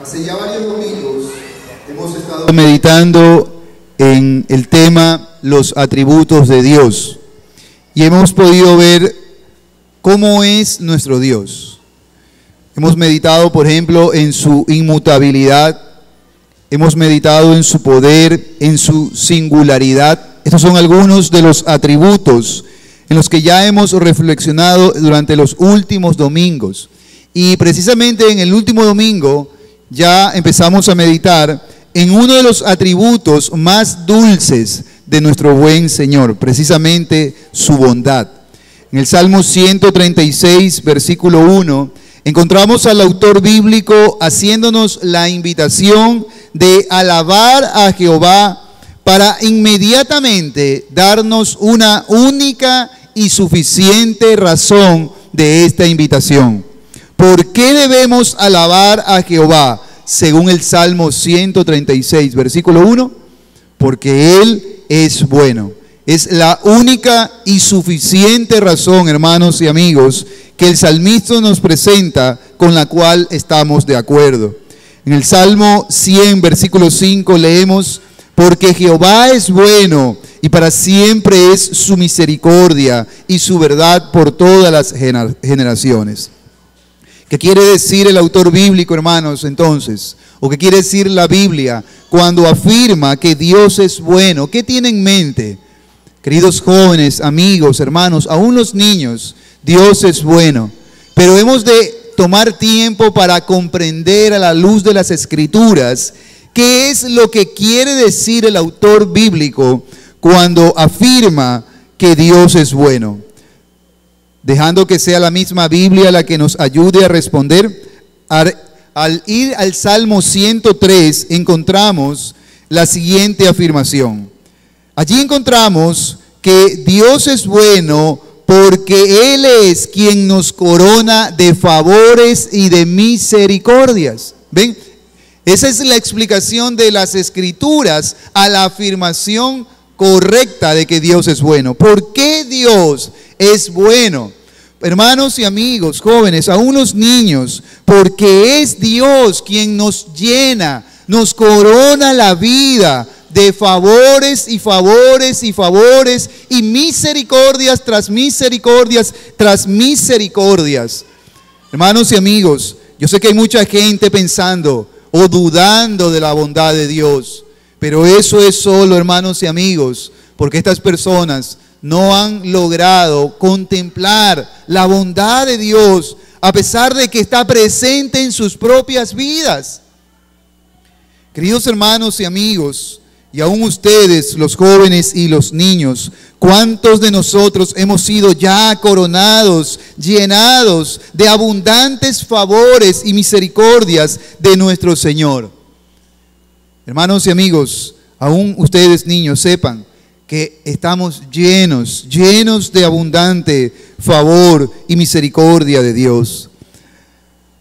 Hace ya varios domingos hemos estado meditando en el tema los atributos de Dios y hemos podido ver cómo es nuestro Dios. Hemos meditado, por ejemplo, en su inmutabilidad, hemos meditado en su poder, en su singularidad. Estos son algunos de los atributos en los que ya hemos reflexionado durante los últimos domingos. Y precisamente en el último domingo ya empezamos a meditar en uno de los atributos más dulces de nuestro buen Señor, precisamente su bondad. En el Salmo 136, versículo 1, encontramos al autor bíblico haciéndonos la invitación de alabar a Jehová para inmediatamente darnos una única y suficiente razón de esta invitación. ¿Por qué debemos alabar a Jehová? Según el Salmo 136, versículo 1, porque Él es bueno. Es la única y suficiente razón, hermanos y amigos, que el salmista nos presenta, con la cual estamos de acuerdo. En el Salmo 100, versículo 5, leemos: porque Jehová es bueno, y para siempre es su misericordia y su verdad por todas las generaciones. ¿Qué quiere decir el autor bíblico, hermanos, entonces? ¿O qué quiere decir la Biblia cuando afirma que Dios es bueno? ¿Qué tiene en mente? Queridos jóvenes, amigos, hermanos, aún los niños, Dios es bueno. Pero hemos de tomar tiempo para comprender a la luz de las Escrituras qué es lo que quiere decir el autor bíblico cuando afirma que Dios es bueno. Dejando que sea la misma Biblia la que nos ayude a responder. Al ir al Salmo 103 encontramos la siguiente afirmación. Allí encontramos que Dios es bueno porque Él es quien nos corona de favores y de misericordias. ¿Ven? Esa es la explicación de las Escrituras a la afirmación correcta de que Dios es bueno. ¿Por qué Dios es bueno? Hermanos y amigos, jóvenes, aún los niños, porque es Dios quien nos llena, nos corona la vida de favores y favores y favores y misericordias tras misericordias tras misericordias. Hermanos y amigos, yo sé que hay mucha gente pensando o dudando de la bondad de Dios, pero eso es solo, hermanos y amigos, porque estas personas no han logrado contemplar la bondad de Dios a pesar de que está presente en sus propias vidas. Queridos hermanos y amigos, y aún ustedes, los jóvenes y los niños, ¿cuántos de nosotros hemos sido ya coronados, llenados de abundantes favores y misericordias de nuestro Señor? Hermanos y amigos, aún ustedes, niños, sepan que estamos llenos de abundante favor y misericordia de Dios.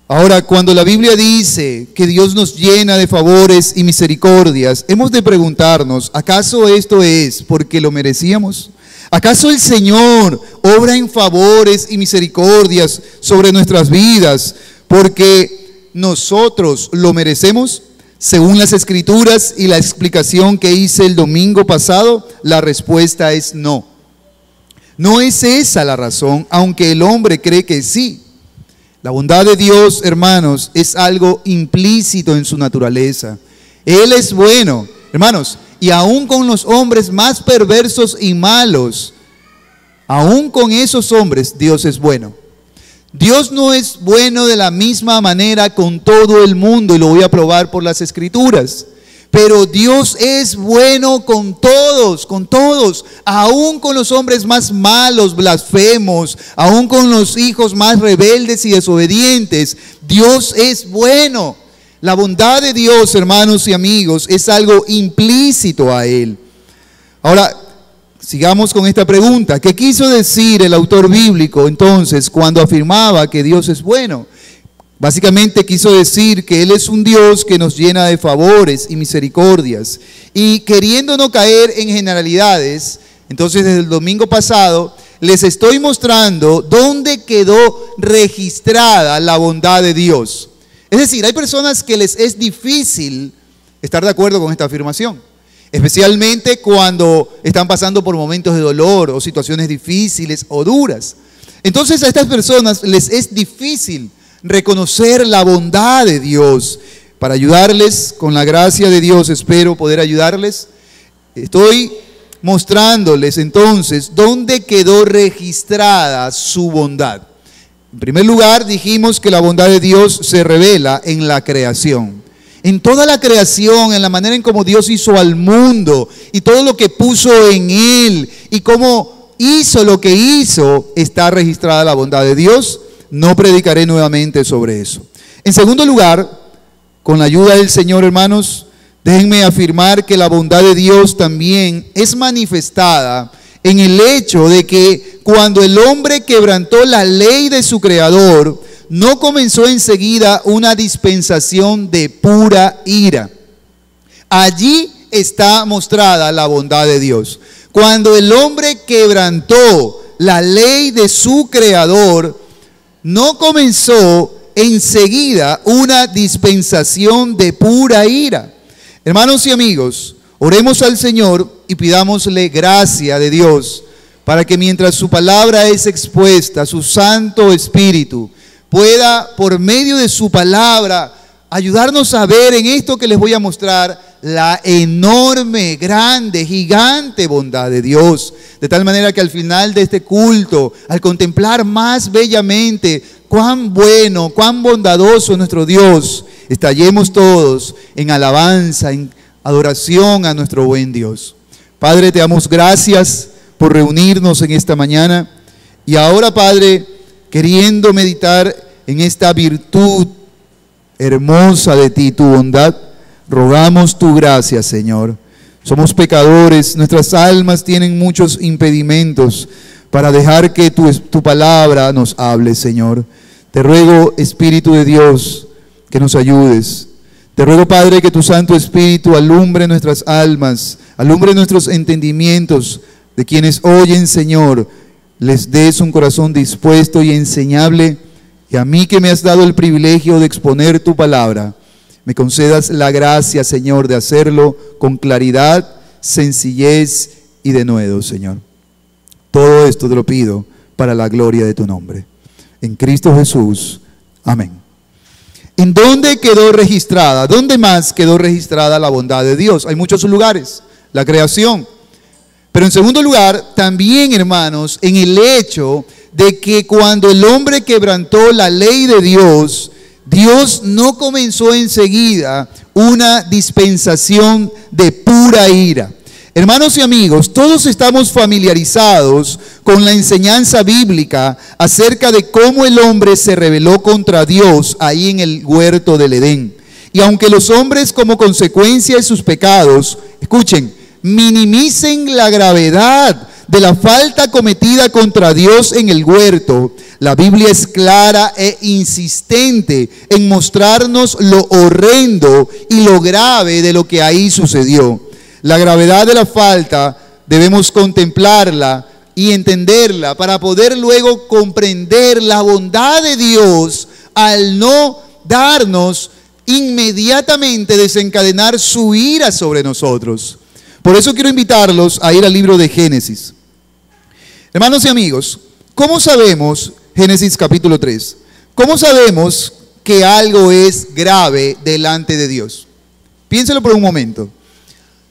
Ahora, cuando la Biblia dice que Dios nos llena de favores y misericordias, hemos de preguntarnos, ¿acaso esto es porque lo merecíamos? ¿Acaso el Señor obra en favores y misericordias sobre nuestras vidas porque nosotros lo merecemos? Según las Escrituras y la explicación que hice el domingo pasado, la respuesta es no. No es esa la razón, aunque el hombre cree que sí. La bondad de Dios, hermanos, es algo implícito en su naturaleza. Él es bueno, hermanos, y aún con los hombres más perversos y malos, aún con esos hombres, Dios es bueno. Dios no es bueno de la misma manera con todo el mundo, y lo voy a probar por las Escrituras. Pero Dios es bueno con todos, aún con los hombres más malos, blasfemos, aún con los hijos más rebeldes y desobedientes. Dios es bueno. La bondad de Dios, hermanos y amigos, es algo implícito a Él. Ahora, sigamos con esta pregunta. ¿Qué quiso decir el autor bíblico entonces cuando afirmaba que Dios es bueno? Básicamente quiso decir que Él es un Dios que nos llena de favores y misericordias. Y queriendo no caer en generalidades, entonces desde el domingo pasado les estoy mostrando dónde quedó registrada la bondad de Dios. Es decir, hay personas que les es difícil estar de acuerdo con esta afirmación, especialmente cuando están pasando por momentos de dolor o situaciones difíciles o duras. Entonces a estas personas les es difícil reconocer la bondad de Dios. Para ayudarles, con la gracia de Dios, espero poder ayudarles. Estoy mostrándoles entonces dónde quedó registrada su bondad. En primer lugar, dijimos que la bondad de Dios se revela en la creación. En toda la creación, en la manera en cómo Dios hizo al mundo y todo lo que puso en él y cómo hizo lo que hizo, está registrada la bondad de Dios. No predicaré nuevamente sobre eso. En segundo lugar, con la ayuda del Señor, hermanos, déjenme afirmar que la bondad de Dios también es manifestada en el hecho de que cuando el hombre quebrantó la ley de su Creador, no comenzó enseguida una dispensación de pura ira. Allí está mostrada la bondad de Dios. Cuando el hombre quebrantó la ley de su Creador, no comenzó enseguida una dispensación de pura ira. Hermanos y amigos, oremos al Señor y pidámosle gracia de Dios para que mientras su palabra es expuesta, su Santo Espíritu pueda, por medio de su palabra, ayudarnos a ver en esto que les voy a mostrar la enorme, grande, gigante bondad de Dios. De tal manera que al final de este culto, al contemplar más bellamente cuán bueno, cuán bondadoso es nuestro Dios, estallemos todos en alabanza, en adoración a nuestro buen Dios. Padre, te damos gracias por reunirnos en esta mañana. Y ahora, Padre, queriendo meditar en esta virtud hermosa de ti, tu bondad, rogamos tu gracia, Señor. Somos pecadores, nuestras almas tienen muchos impedimentos para dejar que tu palabra nos hable, Señor. Te ruego, Espíritu de Dios, que nos ayudes. Te ruego, Padre, que tu Santo Espíritu alumbre nuestras almas, alumbre nuestros entendimientos, de quienes oyen, Señor, les des un corazón dispuesto y enseñable, y a mí que me has dado el privilegio de exponer tu palabra, me concedas la gracia, Señor, de hacerlo con claridad, sencillez y denuedo, Señor. Todo esto te lo pido para la gloria de tu nombre. En Cristo Jesús. Amén. ¿En dónde quedó registrada? ¿Dónde más quedó registrada la bondad de Dios? Hay muchos lugares. La creación. Pero en segundo lugar, también, hermanos, en el hecho de que cuando el hombre quebrantó la ley de Dios, Dios no comenzó enseguida una dispensación de pura ira. Hermanos y amigos, todos estamos familiarizados con la enseñanza bíblica acerca de cómo el hombre se rebeló contra Dios ahí en el huerto del Edén. Y aunque los hombres, como consecuencia de sus pecados, escuchen, minimicen la gravedad de la falta cometida contra Dios en el huerto, la Biblia es clara e insistente en mostrarnos lo horrendo y lo grave de lo que ahí sucedió. La gravedad de la falta debemos contemplarla y entenderla para poder luego comprender la bondad de Dios al no darnos inmediatamente desencadenar su ira sobre nosotros. Por eso quiero invitarlos a ir al libro de Génesis. Hermanos y amigos, ¿cómo sabemos, Génesis capítulo 3, cómo sabemos que algo es grave delante de Dios? Piénselo por un momento.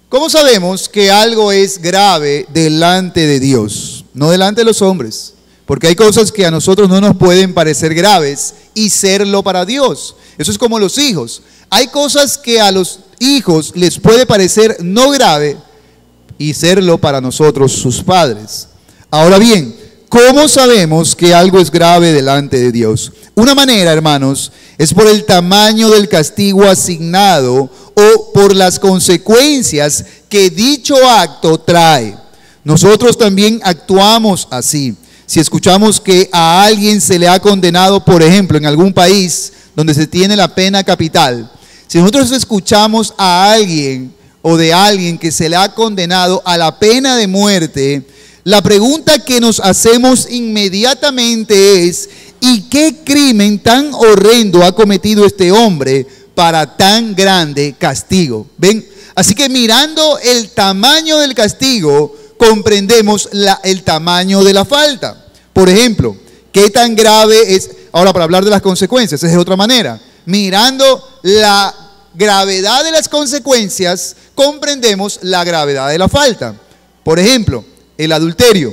¿Cómo sabemos que algo es grave delante de Dios? No delante de los hombres, porque hay cosas que a nosotros no nos pueden parecer graves y serlo para Dios. Eso es como los hijos. Hay cosas que a los hijos les puede parecer no grave y serlo para nosotros, sus padres. Ahora bien, ¿cómo sabemos que algo es grave delante de Dios? Una manera, hermanos, es por el tamaño del castigo asignado o por las consecuencias que dicho acto trae. Nosotros también actuamos así. Si escuchamos que a alguien se le ha condenado, por ejemplo, en algún país donde se tiene la pena capital, si nosotros escuchamos a alguien o de alguien que se le ha condenado a la pena de muerte, la pregunta que nos hacemos inmediatamente es: ¿y qué crimen tan horrendo ha cometido este hombre para tan grande castigo? ¿Ven? Así que mirando el tamaño del castigo, comprendemos el tamaño de la falta. Por ejemplo, ¿qué tan grave es? Ahora, para hablar de las consecuencias, es de otra manera. Mirando la gravedad de las consecuencias, comprendemos la gravedad de la falta. Por ejemplo, el adulterio.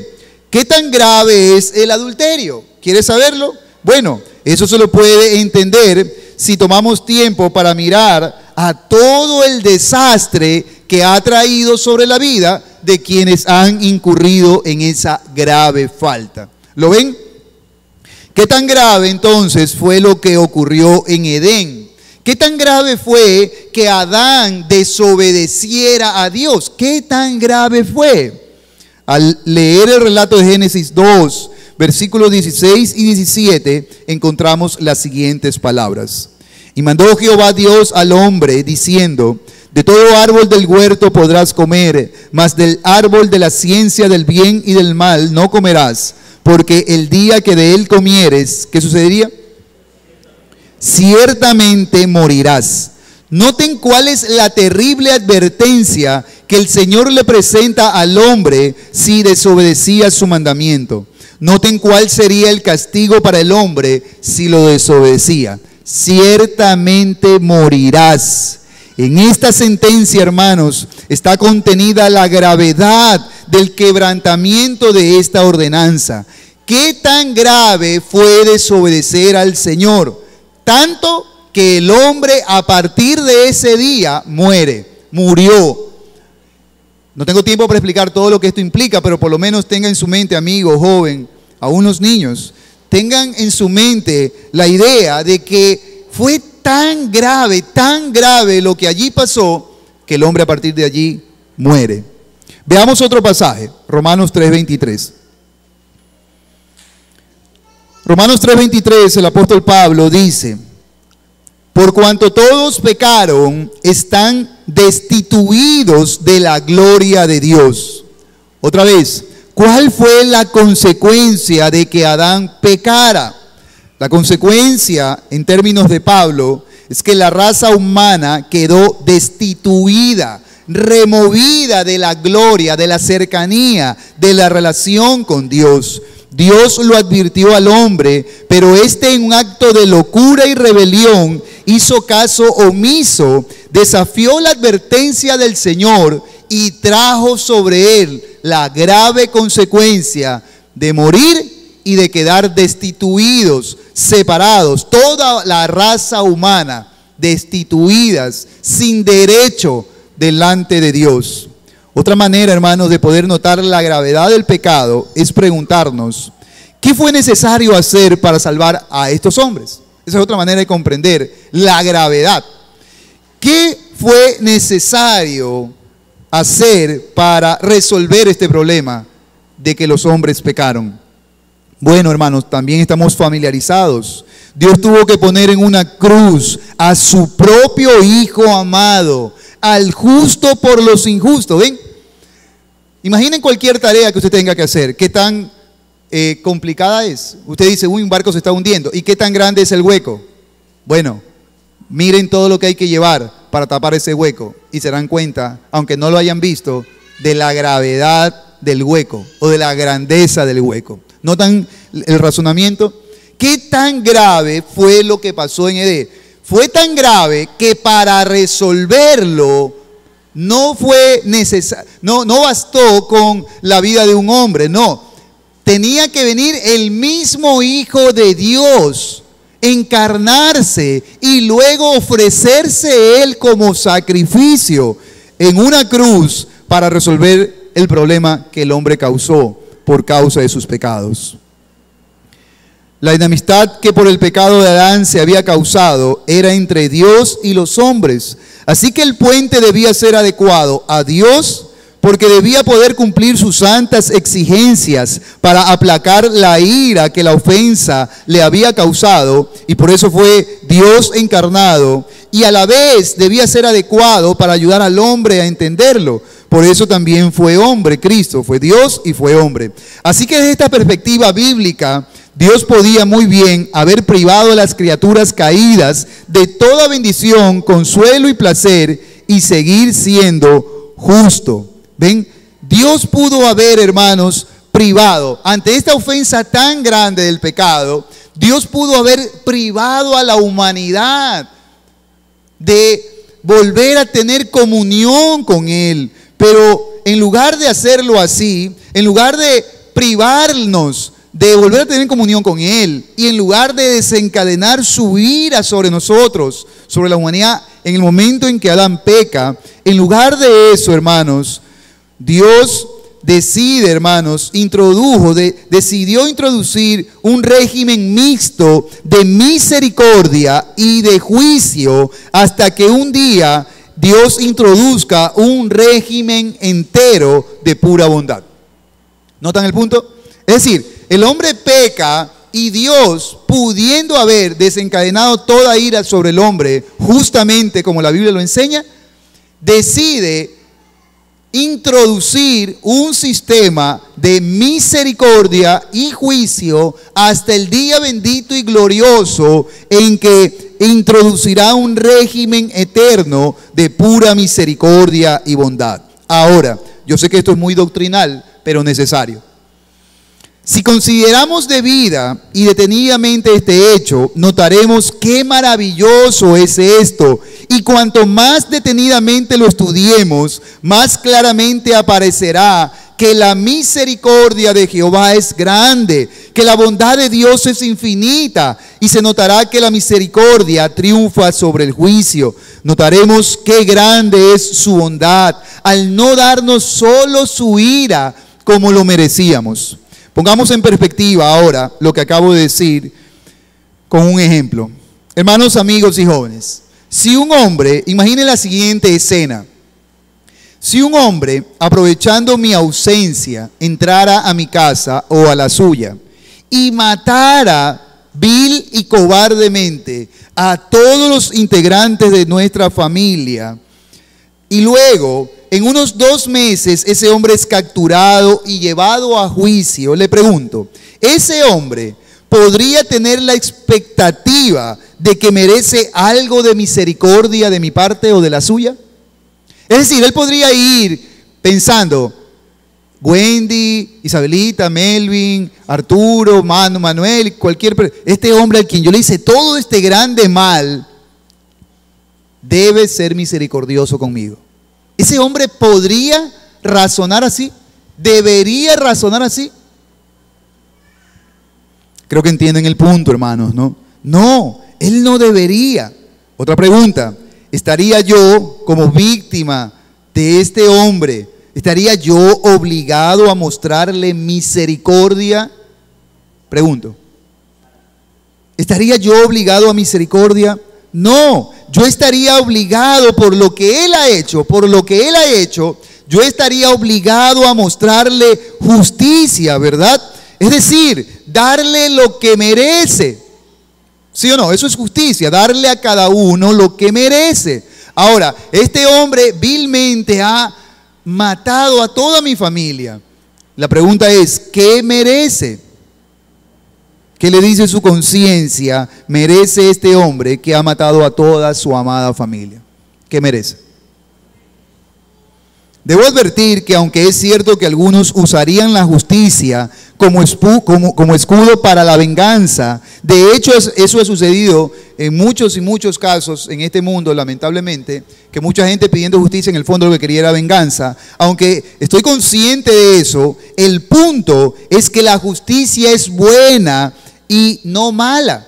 ¿Qué tan grave es el adulterio? ¿Quieres saberlo? Bueno, eso se lo puede entender si tomamos tiempo para mirar a todo el desastre que ha traído sobre la vida de quienes han incurrido en esa grave falta. ¿Lo ven? ¿Qué tan grave entonces fue lo que ocurrió en Edén? ¿Qué tan grave fue que Adán desobedeciera a Dios? ¿Qué tan grave fue? Al leer el relato de Génesis 2, versículos 16 y 17, encontramos las siguientes palabras. Y mandó Jehová Dios al hombre, diciendo: de todo árbol del huerto podrás comer, mas del árbol de la ciencia del bien y del mal no comerás, porque el día que de él comieres, ¿qué sucedería? Ciertamente morirás. Noten cuál es la terrible advertencia que el Señor le presenta al hombre si desobedecía su mandamiento. Noten cuál sería el castigo para el hombre si lo desobedecía. Ciertamente morirás. En esta sentencia, hermanos, está contenida la gravedad del quebrantamiento de esta ordenanza. ¿Qué tan grave fue desobedecer al Señor? Tanto que el hombre a partir de ese día murió. No tengo tiempo para explicar todo lo que esto implica, pero por lo menos tenga en su mente, amigo, joven, a unos niños, tengan en su mente la idea de que fue tan grave lo que allí pasó, que el hombre a partir de allí muere. Veamos otro pasaje, Romanos 3:23. Romanos 3:23, el apóstol Pablo dice: por cuanto todos pecaron, están destituidos de la gloria de Dios. Otra vez, ¿cuál fue la consecuencia de que Adán pecara? La consecuencia, en términos de Pablo, es que la raza humana quedó destituida, removida de la gloria, de la cercanía, de la relación con Dios. Dios lo advirtió al hombre, pero este, en un acto de locura y rebelión, hizo caso omiso, desafió la advertencia del Señor y trajo sobre él la grave consecuencia de morir y de quedar destituidos, separados, toda la raza humana destituidas, sin derecho delante de Dios. Otra manera, hermanos, de poder notar la gravedad del pecado es preguntarnos: ¿qué fue necesario hacer para salvar a estos hombres? Esa es otra manera de comprender la gravedad. ¿Qué fue necesario hacer para resolver este problema de que los hombres pecaron? Bueno, hermanos, también estamos familiarizados. Dios tuvo que poner en una cruz a su propio Hijo amado, al justo por los injustos. ¿Ven? Imaginen cualquier tarea que usted tenga que hacer. ¿Qué tan complicada es? Usted dice: uy, un barco se está hundiendo. ¿Y qué tan grande es el hueco? Bueno, miren todo lo que hay que llevar para tapar ese hueco y se dan cuenta, aunque no lo hayan visto, de la gravedad del hueco o de la grandeza del hueco. ¿Notan el razonamiento? ¿Qué tan grave fue lo que pasó en Edén? Fue tan grave que para resolverlo no fue necesario, no bastó con la vida de un hombre, no. Tenía que venir el mismo Hijo de Dios, encarnarse y luego ofrecerse Él como sacrificio en una cruz para resolver el problema que el hombre causó por causa de sus pecados. La enemistad que por el pecado de Adán se había causado era entre Dios y los hombres. Así que el puente debía ser adecuado a Dios, porque debía poder cumplir sus santas exigencias para aplacar la ira que la ofensa le había causado, y por eso fue Dios encarnado, y a la vez debía ser adecuado para ayudar al hombre a entenderlo. Por eso también fue hombre. Cristo fue Dios y fue hombre. Así que desde esta perspectiva bíblica Dios podía muy bien haber privado a las criaturas caídas de toda bendición, consuelo y placer y seguir siendo justo. ¿Ven? Dios pudo haber, hermanos, privado, ante esta ofensa tan grande del pecado, Dios pudo haber privado a la humanidad de volver a tener comunión con Él. Pero en lugar de hacerlo así, en lugar de privarnos de volver a tener comunión con Él, y en lugar de desencadenar su ira sobre nosotros, sobre la humanidad, en el momento en que Adán peca, en lugar de eso, hermanos, Dios decidió introducir un régimen mixto de misericordia y de juicio, hasta que un día Dios introduzca un régimen entero de pura bondad. ¿Notan el punto? Es decir, el hombre peca y Dios, pudiendo haber desencadenado toda ira sobre el hombre, justamente como la Biblia lo enseña, decide introducir un sistema de misericordia y juicio hasta el día bendito y glorioso en que introducirá un régimen eterno de pura misericordia y bondad. Ahora, yo sé que esto es muy doctrinal, pero necesario. Si consideramos debida y detenidamente este hecho, notaremos qué maravilloso es esto, y cuanto más detenidamente lo estudiemos, más claramente aparecerá que la misericordia de Jehová es grande, que la bondad de Dios es infinita, y se notará que la misericordia triunfa sobre el juicio. Notaremos qué grande es su bondad, al no darnos solo su ira como lo merecíamos. Pongamos en perspectiva ahora lo que acabo de decir con un ejemplo. Hermanos, amigos y jóvenes, si un hombre, imaginen la siguiente escena. Si un hombre, aprovechando mi ausencia, entrara a mi casa o a la suya y matara vil y cobardemente a todos los integrantes de nuestra familia, y luego, en unos 2 meses, ese hombre es capturado y llevado a juicio, le pregunto, ¿ese hombre podría tener la expectativa de que merece algo de misericordia de mi parte o de la suya? Es decir, él podría ir pensando, Wendy, Isabelita, Melvin, Arturo, Manuel, este hombre al quien yo le hice todo este grande mal, debe ser misericordioso conmigo. ¿Ese hombre podría razonar así? ¿Debería razonar así? Creo que entienden el punto, hermanos, ¿no? No, él no debería. Otra pregunta, ¿estaría yo como víctima de este hombre, estaría yo obligado a mostrarle misericordia? Pregunto, ¿estaría yo obligado a misericordia? No, yo estaría obligado por lo que él ha hecho, yo estaría obligado a mostrarle justicia, ¿verdad? Es decir, darle lo que merece. ¿Sí o no? Eso es justicia, darle a cada uno lo que merece. Ahora, este hombre vilmente ha matado a toda mi familia. La pregunta es, ¿qué merece? ¿Qué le dice su conciencia? Merece este hombre que ha matado a toda su amada familia. ¿Qué merece? Debo advertir que aunque es cierto que algunos usarían la justicia como escudo para la venganza, de hecho eso ha sucedido en muchos y muchos casos en este mundo, lamentablemente, que mucha gente pidiendo justicia en el fondo lo que quería era venganza. Aunque estoy consciente de eso, el punto es que la justicia es buena y no mala.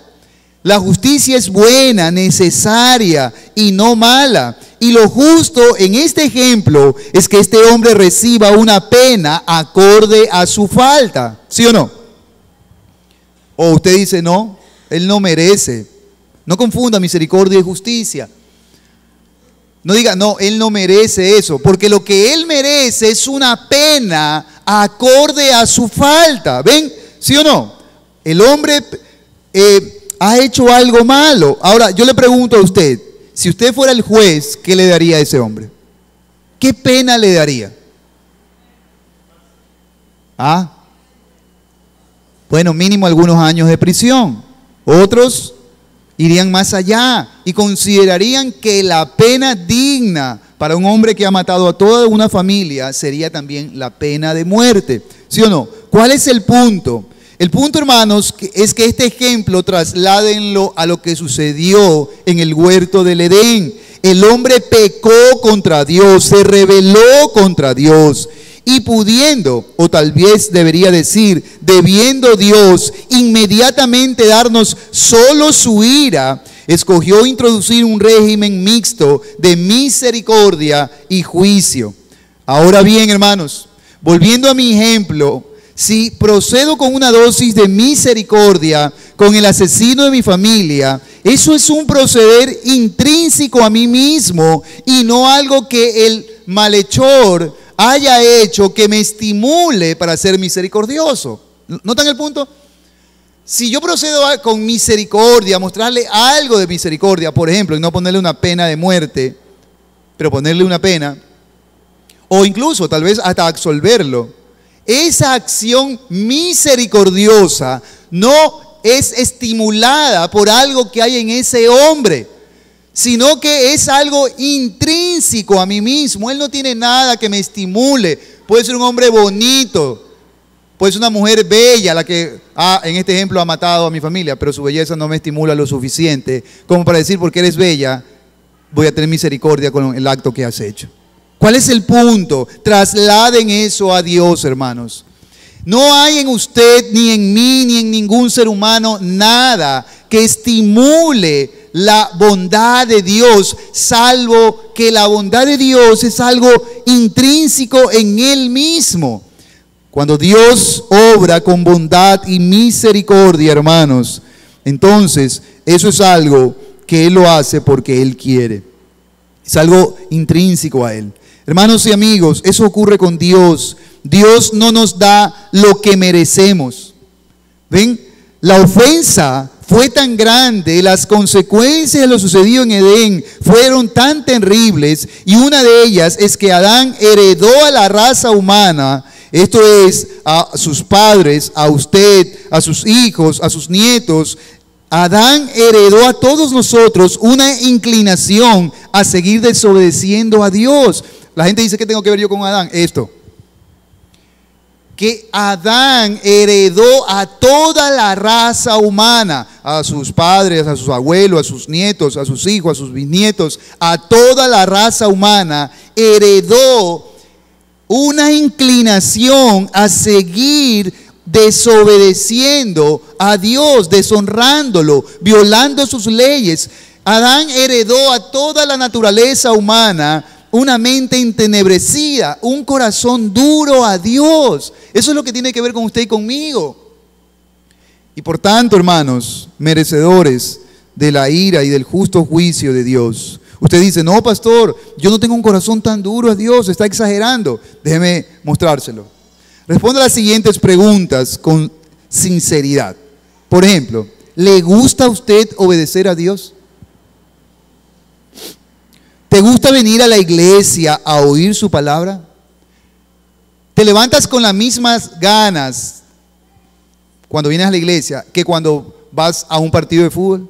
La justicia es buena, necesaria y no mala. Y lo justo en este ejemplo es que este hombre reciba una pena acorde a su falta. ¿Sí o no? O usted dice, no, él no merece. No confunda misericordia y justicia. No diga, no, él no merece eso. Porque lo que él merece es una pena acorde a su falta. ¿Ven? ¿Sí o no? El hombre ha hecho algo malo. Ahora, yo le pregunto a usted, si usted fuera el juez, ¿qué le daría a ese hombre? ¿Qué pena le daría? ¿Ah? Bueno, mínimo algunos años de prisión. Otros irían más allá y considerarían que la pena digna para un hombre que ha matado a toda una familia sería también la pena de muerte. ¿Sí o no? ¿Cuál es el punto? El punto, hermanos, es que este ejemplo trasládenlo a lo que sucedió en el huerto del Edén. El hombre pecó contra Dios, se rebeló contra Dios. Y pudiendo, o tal vez debería decir, debiendo Dios inmediatamente darnos solo su ira, escogió introducir un régimen mixto de misericordia y juicio. Ahora bien, hermanos, volviendo a mi ejemplo, si procedo con una dosis de misericordia con el asesino de mi familia, eso es un proceder intrínseco a mí mismo y no algo que el malhechor haya hecho que me estimule para ser misericordioso. ¿Notan el punto? Si yo procedo con misericordia, mostrarle algo de misericordia, por ejemplo, y no ponerle una pena de muerte, pero ponerle una pena, o incluso tal vez hasta absolverlo, esa acción misericordiosa no es estimulada por algo que hay en ese hombre, sino que es algo intrínseco a mí mismo. Él no tiene nada que me estimule. Puede ser un hombre bonito, puede ser una mujer bella, la que en este ejemplo ha matado a mi familia, pero su belleza no me estimula lo suficiente como para decir, porque eres bella, voy a tener misericordia con el acto que has hecho. ¿Cuál es el punto? Trasladen eso a Dios, hermanos. No hay en usted, ni en mí, ni en ningún ser humano nada que estimule la bondad de Dios, salvo que la bondad de Dios es algo intrínseco en Él mismo. Cuando Dios obra con bondad y misericordia, hermanos, entonces eso es algo que Él lo hace porque Él quiere. Es algo intrínseco a Él. Hermanos y amigos, eso ocurre con Dios. Dios no nos da lo que merecemos. ¿Ven? La ofensa fue tan grande, las consecuencias de lo sucedido en Edén fueron tan terribles, y una de ellas es que Adán heredó a la raza humana, esto es, a sus padres, a usted, a sus hijos, a sus nietos. Adán heredó a todos nosotros una inclinación a seguir desobedeciendo a Dios. La gente dice, ¿qué tengo que ver yo con Adán? Esto. Que Adán heredó a toda la raza humana, a sus padres, a sus abuelos, a sus nietos, a sus hijos, a sus bisnietos, a toda la raza humana, heredó una inclinación a seguir desobedeciendo a Dios, deshonrándolo, violando sus leyes. Adán heredó a toda la naturaleza humana una mente entenebrecida, un corazón duro a Dios. Eso es lo que tiene que ver con usted y conmigo. Y por tanto, hermanos, merecedores de la ira y del justo juicio de Dios. Usted dice, no, pastor, yo no tengo un corazón tan duro a Dios, está exagerando. Déjeme mostrárselo. Responda a las siguientes preguntas con sinceridad. Por ejemplo, ¿le gusta a usted obedecer a Dios? ¿Te gusta venir a la iglesia a oír su palabra? ¿Te levantas con las mismas ganas cuando vienes a la iglesia que cuando vas a un partido de fútbol?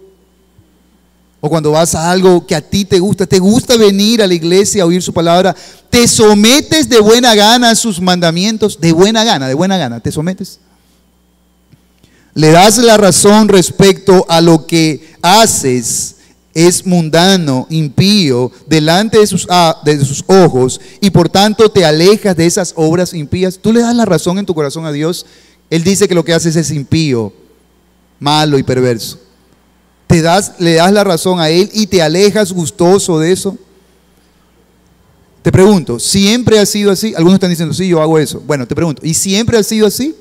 ¿O cuando vas a algo que a ti te gusta? ¿Te gusta venir a la iglesia a oír su palabra? ¿Te sometes de buena gana a sus mandamientos? De buena gana, ¿te sometes? ¿Le das la razón respecto a lo que haces? Es mundano, impío, delante de sus ojos, y por tanto te alejas de esas obras impías. Tú le das la razón en tu corazón a Dios. Él dice que lo que haces es impío, malo y perverso. Le das la razón a Él y te alejas gustoso de eso. Te pregunto, ¿siempre ha sido así? Algunos están diciendo, sí, yo hago eso. Bueno, te pregunto, ¿y siempre ha sido así?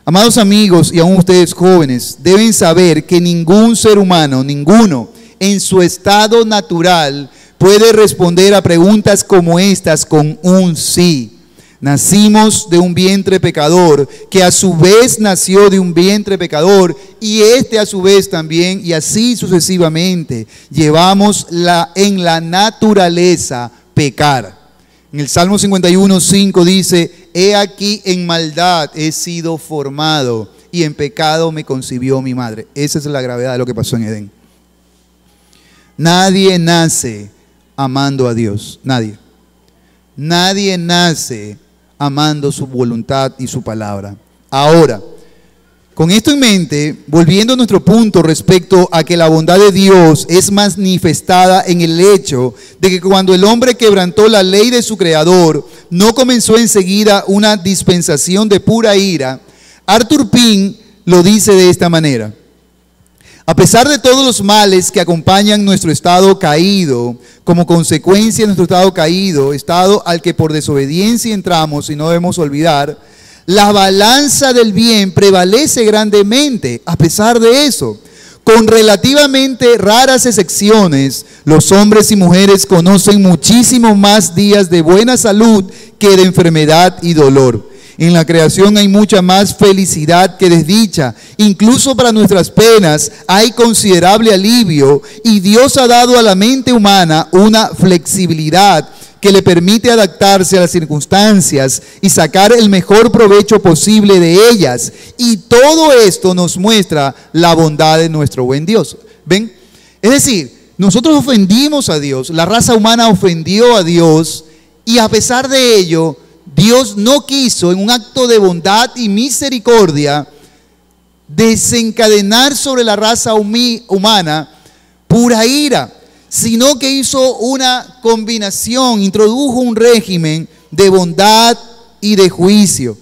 Amados amigos, y aún ustedes jóvenes, deben saber que ningún ser humano, ninguno, en su estado natural, puede responder a preguntas como estas con un sí. Nacimos de un vientre pecador, que a su vez nació de un vientre pecador, y este a su vez también, y así sucesivamente. Llevamos en la naturaleza pecar. En el Salmo 51:5 dice, he aquí en maldad he sido formado, y en pecado me concibió mi madre. Esa es la gravedad de lo que pasó en Edén. Nadie nace amando a Dios, nadie. Nadie nace amando su voluntad y su palabra. Ahora, con esto en mente, volviendo a nuestro punto respecto a que la bondad de Dios es manifestada en el hecho de que cuando el hombre quebrantó la ley de su creador, no comenzó enseguida una dispensación de pura ira. Arthur Pym lo dice de esta manera: a pesar de todos los males que acompañan nuestro estado caído, como consecuencia de nuestro estado caído, estado al que por desobediencia entramos y no debemos olvidar, la balanza del bien prevalece grandemente. A pesar de eso, con relativamente raras excepciones, los hombres y mujeres conocen muchísimo más días de buena salud que de enfermedad y dolor. En la creación hay mucha más felicidad que desdicha. Incluso para nuestras penas hay considerable alivio, y Dios ha dado a la mente humana una flexibilidad que le permite adaptarse a las circunstancias y sacar el mejor provecho posible de ellas. Y todo esto nos muestra la bondad de nuestro buen Dios. ¿Ven? Es decir, nosotros ofendimos a Dios, la raza humana ofendió a Dios, y a pesar de ello, Dios no quiso, en un acto de bondad y misericordia, desencadenar sobre la raza humana pura ira, sino que hizo una combinación, introdujo un régimen de bondad y de juicio.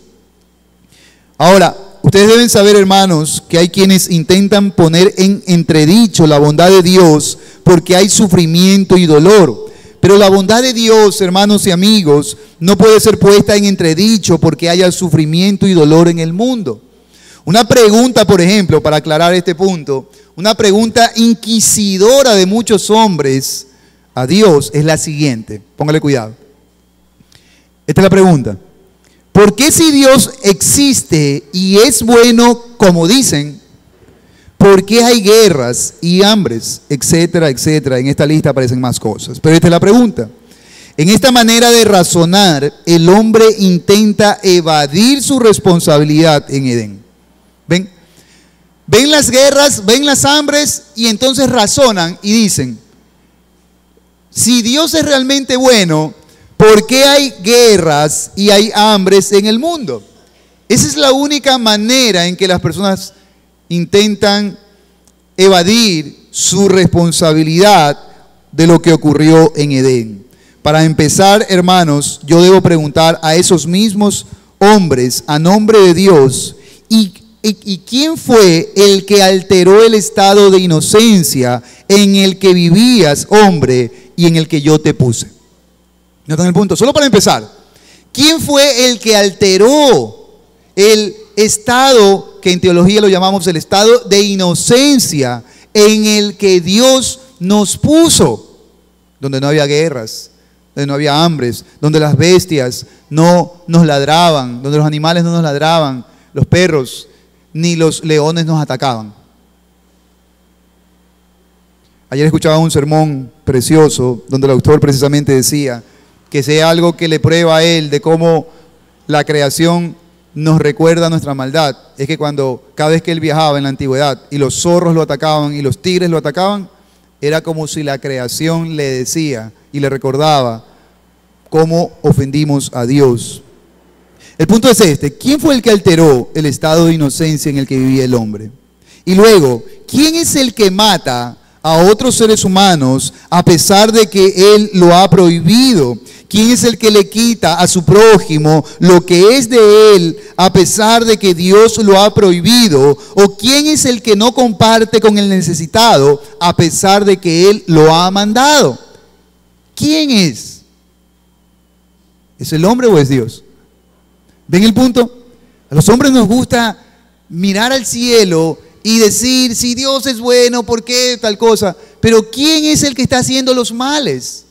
Ahora, ustedes deben saber, hermanos, que hay quienes intentan poner en entredicho la bondad de Dios porque hay sufrimiento y dolor. Pero la bondad de Dios, hermanos y amigos, no puede ser puesta en entredicho porque haya sufrimiento y dolor en el mundo. Una pregunta, por ejemplo, para aclarar este punto, una pregunta inquisidora de muchos hombres a Dios es la siguiente. Póngale cuidado. Esta es la pregunta. ¿Por qué si Dios existe y es bueno, como dicen, por qué hay guerras y hambres, etcétera, etcétera? En esta lista aparecen más cosas. Pero esta es la pregunta. En esta manera de razonar, el hombre intenta evadir su responsabilidad en Edén. ¿Ven? Ven las guerras, ven las hambres y entonces razonan y dicen, si Dios es realmente bueno, ¿por qué hay guerras y hay hambres en el mundo? Esa es la única manera en que las personas intentan evadir su responsabilidad de lo que ocurrió en Edén. Para empezar, hermanos, yo debo preguntar a esos mismos hombres, a nombre de Dios, ¿y quién fue el que alteró el estado de inocencia en el que vivías, hombre, y en el que yo te puse? ¿Notan el punto? Solo para empezar, ¿quién fue el que alteró el estado, que en teología lo llamamos el estado de inocencia, en el que Dios nos puso? Donde no había guerras, donde no había hambres, donde las bestias no nos ladraban, donde los animales no nos ladraban, los perros ni los leones nos atacaban. Ayer escuchaba un sermón precioso donde el autor precisamente decía que sea algo que le prueba a él de cómo la creación nos recuerda nuestra maldad, es que cada vez que él viajaba en la antigüedad y los zorros lo atacaban y los tigres lo atacaban, era como si la creación le decía y le recordaba cómo ofendimos a Dios. El punto es este: ¿quién fue el que alteró el estado de inocencia en el que vivía el hombre? Y luego, ¿quién es el que mata a otros seres humanos a pesar de que Él lo ha prohibido? ¿Quién es el que le quita a su prójimo lo que es de él a pesar de que Dios lo ha prohibido? ¿O quién es el que no comparte con el necesitado a pesar de que Él lo ha mandado? ¿Quién es? ¿Es el hombre o es Dios? ¿Ven el punto? A los hombres nos gusta mirar al cielo y decir, si Dios es bueno, ¿por qué tal cosa? Pero ¿quién es el que está haciendo los males?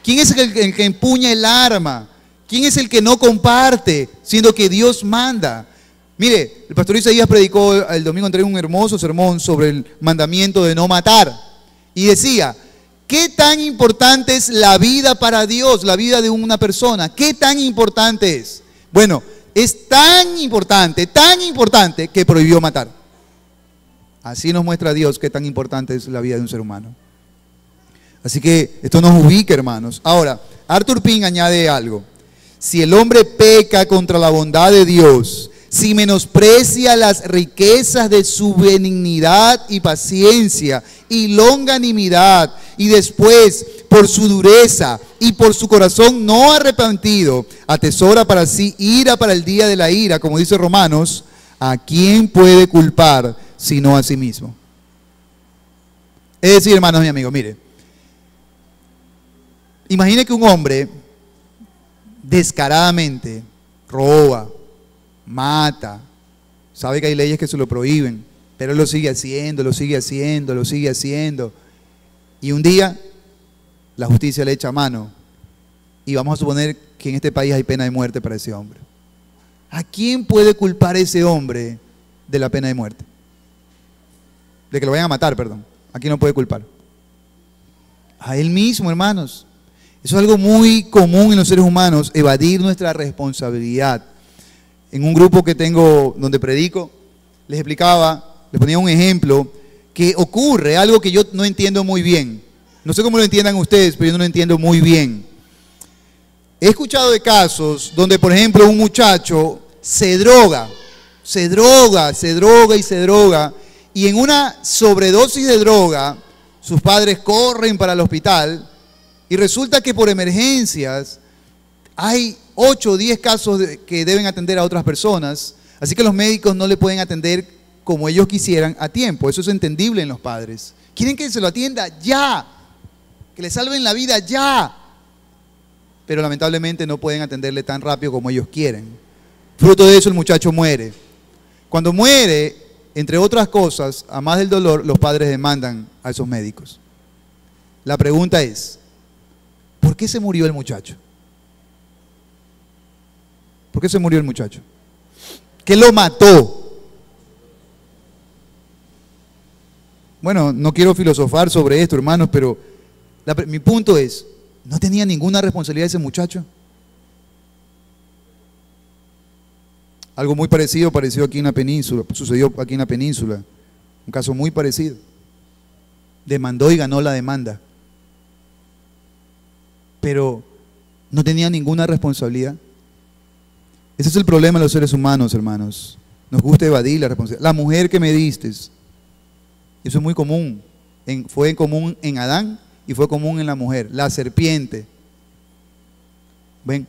¿Quién es el que empuña el arma? ¿Quién es el que no comparte, siendo que Dios manda? Mire, el pastor Isaías predicó el domingo anterior un hermoso sermón sobre el mandamiento de no matar. Y decía, ¿qué tan importante es la vida para Dios, la vida de una persona? ¿Qué tan importante es? Bueno, es tan importante que prohibió matar. Así nos muestra Dios qué tan importante es la vida de un ser humano. Así que esto nos ubica, hermanos. Ahora, Arthur Pink añade algo. Si el hombre peca contra la bondad de Dios, si menosprecia las riquezas de su benignidad y paciencia y longanimidad, y después, por su dureza y por su corazón no arrepentido, atesora para sí ira para el día de la ira, como dice Romanos, ¿a quién puede culpar sino a sí mismo? Es decir, hermanos y amigos, mire, imagine que un hombre descaradamente roba, mata, sabe que hay leyes que se lo prohíben, pero él lo sigue haciendo, y un día la justicia le echa mano y vamos a suponer que en este país hay pena de muerte para ese hombre. ¿A quién puede culpar ese hombre de la pena de muerte? De que lo vayan a matar, perdón. ¿A quién lo puede culpar? A él mismo, hermanos. Eso es algo muy común en los seres humanos, evadir nuestra responsabilidad. En un grupo que tengo donde predico, les explicaba, les ponía un ejemplo, que ocurre algo que yo no entiendo muy bien. No sé cómo lo entiendan ustedes, pero yo no lo entiendo muy bien. He escuchado de casos donde, por ejemplo, un muchacho se droga, y en una sobredosis de droga, sus padres corren para el hospital, y resulta que por emergencias hay 8 o 10 casos que deben atender a otras personas, así que los médicos no le pueden atender como ellos quisieran a tiempo. Eso es entendible en los padres. Quieren que se lo atienda ya, que le salven la vida ya, pero lamentablemente no pueden atenderle tan rápido como ellos quieren. Fruto de eso el muchacho muere. Cuando muere, entre otras cosas, a más del dolor, los padres demandan a esos médicos. La pregunta es, ¿por qué se murió el muchacho? ¿Por qué se murió el muchacho? ¿Qué lo mató? Bueno, no quiero filosofar sobre esto, hermanos, pero mi punto es, ¿no tenía ninguna responsabilidad ese muchacho? Algo muy parecido aquí en la península, sucedió aquí en la península, un caso muy parecido. Demandó y ganó la demanda, pero no tenía ninguna responsabilidad. Ese es el problema de los seres humanos, hermanos. Nos gusta evadir la responsabilidad. La mujer que me diste, eso es muy común. Fue común en Adán y fue común en la mujer. La serpiente. ¿Ven?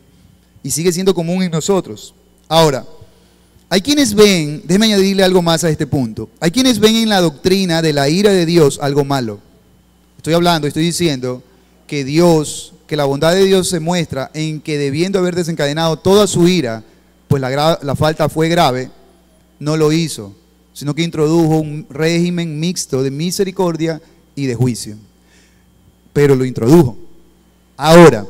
Y sigue siendo común en nosotros. Ahora, hay quienes ven, déjeme añadirle algo más a este punto. Hay quienes ven en la doctrina de la ira de Dios algo malo. Estoy diciendo que la bondad de Dios se muestra en que debiendo haber desencadenado toda su ira, pues la falta fue grave, no lo hizo, sino que introdujo un régimen mixto de misericordia y de juicio. Pero lo introdujo. Ahora,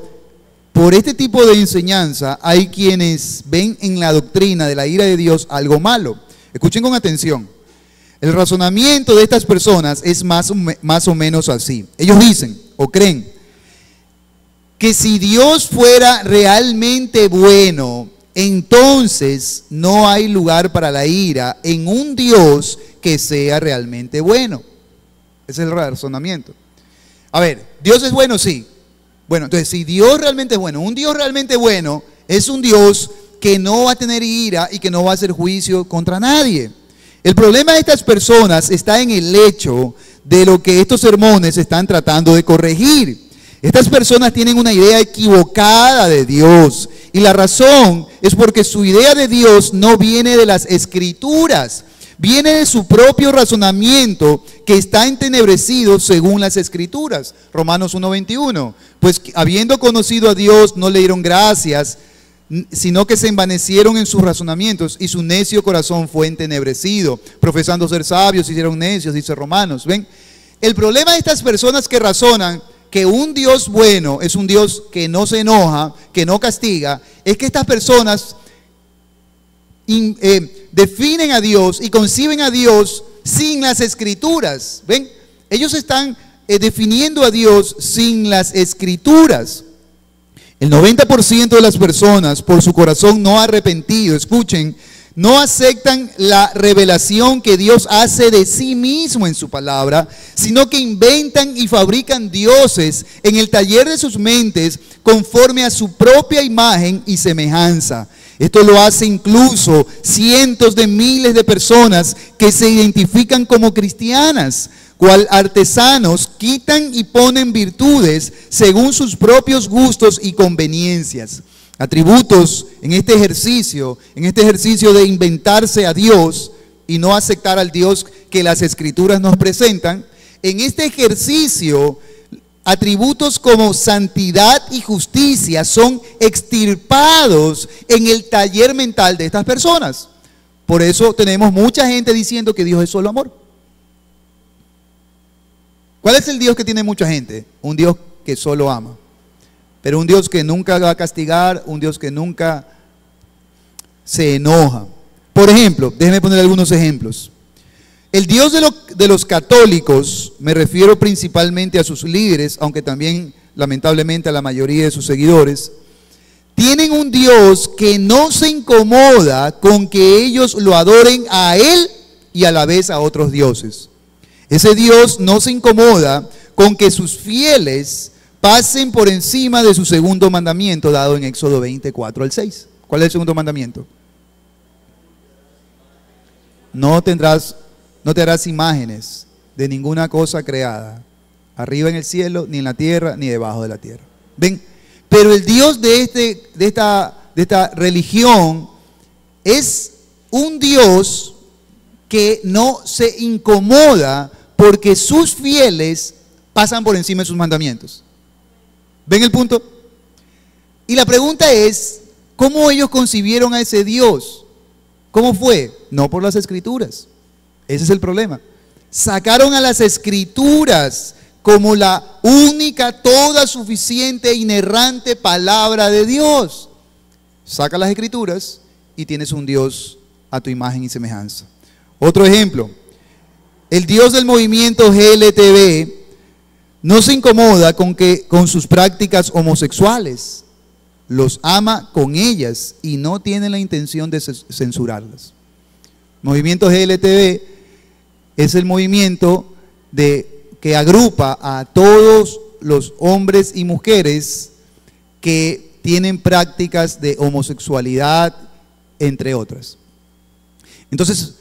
por este tipo de enseñanza hay quienes ven en la doctrina de la ira de Dios algo malo. Escuchen con atención. El razonamiento de estas personas es más o menos así. Ellos dicen o creen que si Dios fuera realmente bueno, entonces no hay lugar para la ira en un Dios que sea realmente bueno. Ese es el razonamiento. A ver, ¿Dios es bueno? Sí. Bueno, entonces si Dios realmente es bueno, un Dios realmente bueno es un Dios que no va a tener ira y que no va a hacer juicio contra nadie. El problema de estas personas está en el hecho de lo que estos sermones están tratando de corregir. Estas personas tienen una idea equivocada de Dios, y la razón es porque su idea de Dios no viene de las Escrituras, viene de su propio razonamiento que está entenebrecido según las Escrituras. Romanos 1:21, pues habiendo conocido a Dios no le dieron gracias, sino que se envanecieron en sus razonamientos y su necio corazón fue entenebrecido. Profesando ser sabios se hicieron necios, dice Romanos. ¿Ven? El problema de estas personas que razonan que un Dios bueno es un Dios que no se enoja, que no castiga, es que estas personas definen a Dios y conciben a Dios sin las Escrituras. ¿Ven? Ellos están definiendo a Dios sin las Escrituras. El 90% de las personas, por su corazón no arrepentido, escuchen, no aceptan la revelación que Dios hace de sí mismo en su palabra, sino que inventan y fabrican dioses en el taller de sus mentes conforme a su propia imagen y semejanza. Esto lo hace incluso cientos de miles de personas que se identifican como cristianas, cual artesanos quitan y ponen virtudes según sus propios gustos y conveniencias. Atributos en este ejercicio de inventarse a Dios y no aceptar al Dios que las Escrituras nos presentan. En este ejercicio, atributos como santidad y justicia son extirpados en el taller mental de estas personas. Por eso tenemos mucha gente diciendo que Dios es solo amor. ¿Cuál es el Dios que tiene mucha gente? Un Dios que solo ama. Pero un Dios que nunca va a castigar, un Dios que nunca se enoja. Por ejemplo, déjenme poner algunos ejemplos. El Dios de los católicos, me refiero principalmente a sus líderes, aunque también lamentablemente a la mayoría de sus seguidores, tienen un Dios que no se incomoda con que ellos lo adoren a Él y a la vez a otros dioses. Ese Dios no se incomoda con que sus fieles pasen por encima de su segundo mandamiento dado en Éxodo 24 al 6. ¿Cuál es el segundo mandamiento? No te harás imágenes de ninguna cosa creada, arriba en el cielo, ni en la tierra, ni debajo de la tierra. ¿Ven? Pero el Dios de esta religión es un Dios que no se incomoda porque sus fieles pasan por encima de sus mandamientos. ¿Ven el punto? Y la pregunta es, ¿cómo ellos concibieron a ese Dios? ¿Cómo fue? No por las Escrituras. Ese es el problema. Sacaron a las Escrituras como la única, toda suficiente, inerrante palabra de Dios. Saca las Escrituras y tienes un Dios a tu imagen y semejanza. Otro ejemplo, el Dios del movimiento GLTB no se incomoda con sus prácticas homosexuales, los ama con ellas y no tiene la intención de censurarlas. Movimiento GLTB es el movimiento que agrupa a todos los hombres y mujeres que tienen prácticas de homosexualidad, entre otras. Entonces,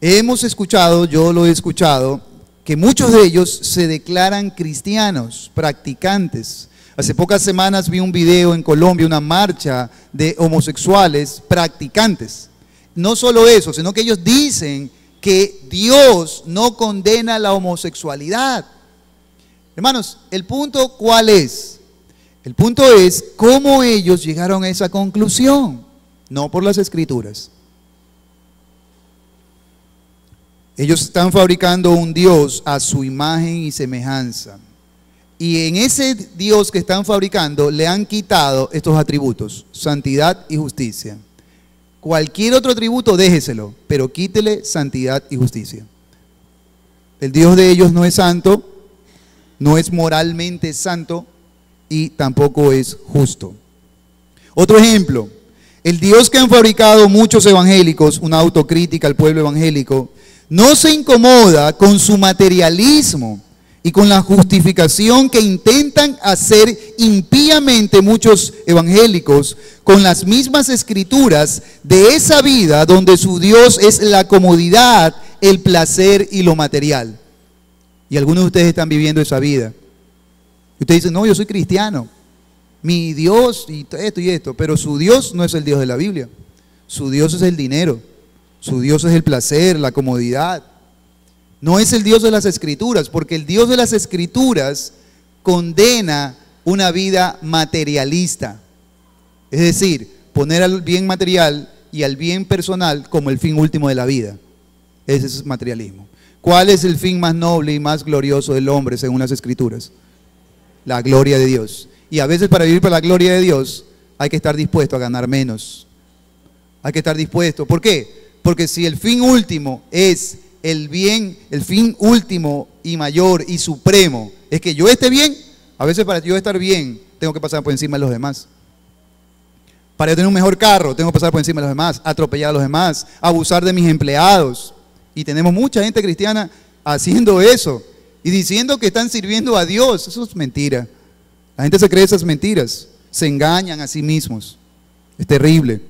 hemos escuchado, yo lo he escuchado, que muchos de ellos se declaran cristianos, practicantes. Hace pocas semanas vi un video en Colombia, una marcha de homosexuales practicantes. No solo eso, sino que ellos dicen que Dios no condena la homosexualidad. Hermanos, el punto ¿cuál es? El punto es cómo ellos llegaron a esa conclusión, no por las Escrituras. Ellos están fabricando un Dios a su imagen y semejanza. Y en ese Dios que están fabricando le han quitado estos atributos, santidad y justicia. Cualquier otro atributo déjeselo, pero quítele santidad y justicia. El Dios de ellos no es santo, no es moralmente santo y tampoco es justo. Otro ejemplo, el Dios que han fabricado muchos evangélicos, una autocrítica al pueblo evangélico, no se incomoda con su materialismo y con la justificación que intentan hacer impíamente muchos evangélicos con las mismas escrituras de esa vida donde su Dios es la comodidad, el placer y lo material. Y algunos de ustedes están viviendo esa vida. Y ustedes dicen, no, yo soy cristiano, mi Dios y esto, pero su Dios no es el Dios de la Biblia. Su Dios es el dinero, su Dios es el placer, la comodidad. No es el Dios de las Escrituras, porque el Dios de las Escrituras condena una vida materialista. Es decir, poner al bien material y al bien personal como el fin último de la vida. Ese es materialismo. ¿Cuál es el fin más noble y más glorioso del hombre según las Escrituras? La gloria de Dios. Y a veces para vivir para la gloria de Dios hay que estar dispuesto a ganar menos. Hay que estar dispuesto. ¿Por qué? Porque si el fin último es el bien, el fin último y mayor y supremo es que yo esté bien, a veces para yo estar bien tengo que pasar por encima de los demás. Para yo tener un mejor carro, tengo que pasar por encima de los demás, atropellar a los demás, abusar de mis empleados. Y tenemos mucha gente cristiana haciendo eso y diciendo que están sirviendo a Dios. Eso es mentira. La gente se cree esas mentiras, se engañan a sí mismos. Es terrible.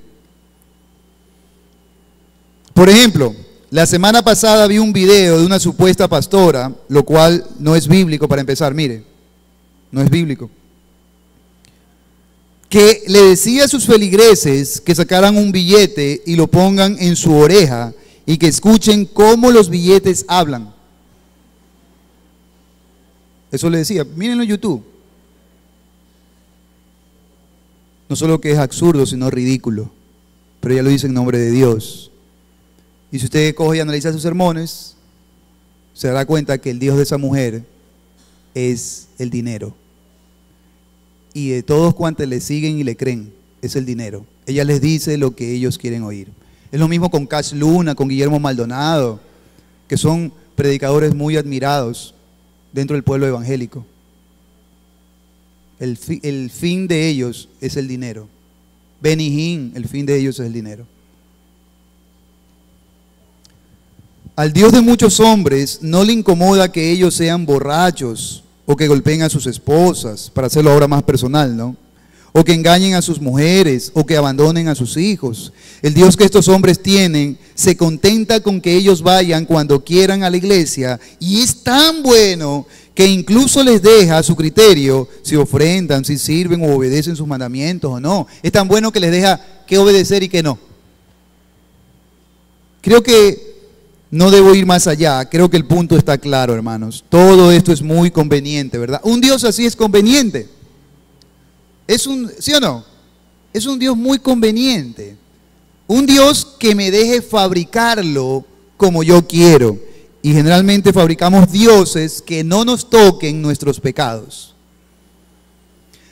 Por ejemplo, la semana pasada vi un video de una supuesta pastora, lo cual no es bíblico para empezar, mire, no es bíblico, que le decía a sus feligreses que sacaran un billete y lo pongan en su oreja y que escuchen cómo los billetes hablan. Eso le decía, mírenlo en YouTube. No solo que es absurdo, sino ridículo, pero ella lo dice en nombre de Dios. Y si usted coge y analiza sus sermones, se dará cuenta que el Dios de esa mujer es el dinero. Y de todos cuantos le siguen y le creen, es el dinero. Ella les dice lo que ellos quieren oír. Es lo mismo con Cash Luna, con Guillermo Maldonado, que son predicadores muy admirados dentro del pueblo evangélico. El fin de ellos es el dinero. Benny Hinn, el fin de ellos es el dinero. Al Dios de muchos hombres no le incomoda que ellos sean borrachos o que golpeen a sus esposas, para hacerlo ahora más personal, ¿no? O que engañen a sus mujeres o que abandonen a sus hijos. El Dios que estos hombres tienen se contenta con que ellos vayan cuando quieran a la iglesia y es tan bueno que incluso les deja a su criterio si ofrendan, si sirven o obedecen sus mandamientos o no. Es tan bueno que les deja qué obedecer y qué no. Creo que no debo ir más allá, creo que el punto está claro, hermanos. Todo esto es muy conveniente, ¿verdad? Un Dios así es conveniente. ¿Sí o no? Es un Dios muy conveniente. Un Dios que me deje fabricarlo como yo quiero. Y generalmente fabricamos dioses que no nos toquen nuestros pecados.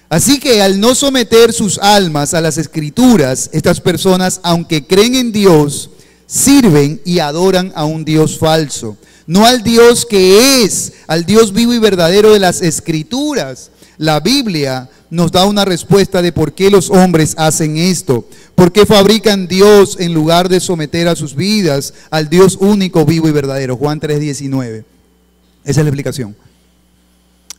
Así que al no someter sus almas a las escrituras, estas personas, aunque creen en Dios, sirven y adoran a un Dios falso, no al Dios que es, al Dios vivo y verdadero de las Escrituras. La Biblia nos da una respuesta de por qué los hombres hacen esto, por qué fabrican Dios en lugar de someter a sus vidas al Dios único, vivo y verdadero. Juan 3:19. Esa es la explicación.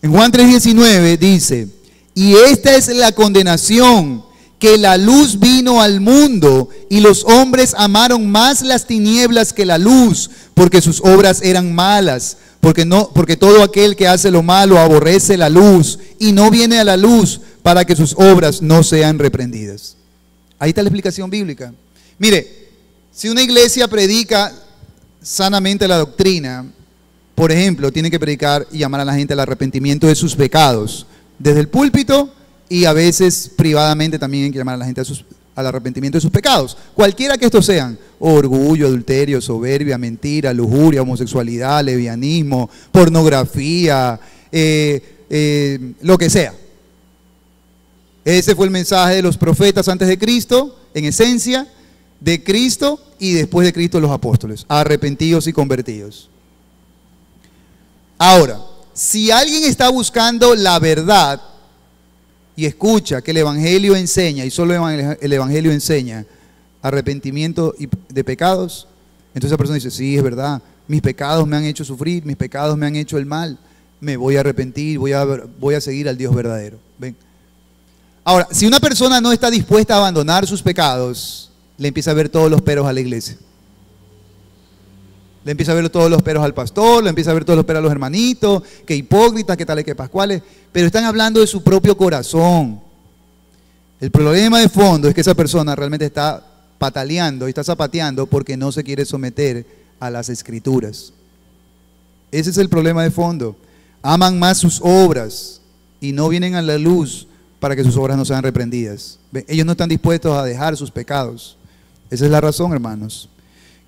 En Juan 3:19 dice, y esta es la condenación, que la luz vino al mundo y los hombres amaron más las tinieblas que la luz, porque sus obras eran malas, porque todo aquel que hace lo malo aborrece la luz y no viene a la luz para que sus obras no sean reprendidas. Ahí está la explicación bíblica. Mire, si una iglesia predica sanamente la doctrina, por ejemplo, tiene que predicar y llamar a la gente al arrepentimiento de sus pecados, desde el púlpito. Y a veces privadamente también hay que llamar a la gente al arrepentimiento de sus pecados. Cualquiera que estos sean, orgullo, adulterio, soberbia, mentira, lujuria, homosexualidad, lesbianismo, pornografía, lo que sea. Ese fue el mensaje de los profetas antes de Cristo, en esencia, de Cristo y después de Cristo los apóstoles, arrepentidos y convertidos. Ahora, si alguien está buscando la verdad, y escucha que el Evangelio enseña, y solo el Evangelio enseña arrepentimiento de pecados, entonces esa persona dice, sí, es verdad, mis pecados me han hecho sufrir, mis pecados me han hecho el mal, me voy a arrepentir, voy a seguir al Dios verdadero. ¿Ven? Ahora, si una persona no está dispuesta a abandonar sus pecados, le empieza a ver todos los peros a la iglesia. Le empieza a ver todos los peros al pastor, le empieza a ver todos los peros a los hermanitos, que hipócritas, que tales, que pascuales, pero están hablando de su propio corazón. El problema de fondo es que esa persona realmente está pataleando y está zapateando porque no se quiere someter a las escrituras. Ese es el problema de fondo. Aman más sus obras y no vienen a la luz para que sus obras no sean reprendidas. Ellos no están dispuestos a dejar sus pecados. Esa es la razón, hermanos.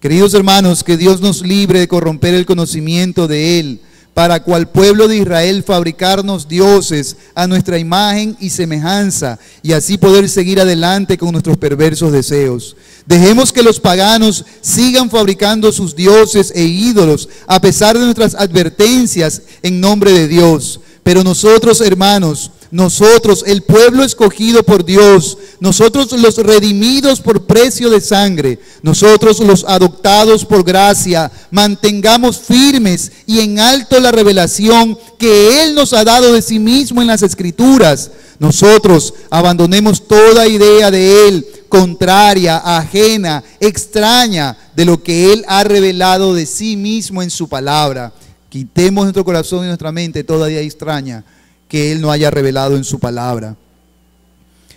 Queridos hermanos, que Dios nos libre de corromper el conocimiento de Él, para cual pueblo de Israel fabricarnos dioses a nuestra imagen y semejanza, y así poder seguir adelante con nuestros perversos deseos. Dejemos que los paganos sigan fabricando sus dioses e ídolos, a pesar de nuestras advertencias en nombre de Dios. Pero nosotros, hermanos, nosotros, el pueblo escogido por Dios, nosotros los redimidos por precio de sangre, nosotros los adoptados por gracia, mantengamos firmes y en alto la revelación que Él nos ha dado de sí mismo en las Escrituras. Nosotros abandonemos toda idea de Él, contraria, ajena, extraña de lo que Él ha revelado de sí mismo en su palabra. Quitemos nuestro corazón y nuestra mente toda idea extraña que Él no haya revelado en su palabra.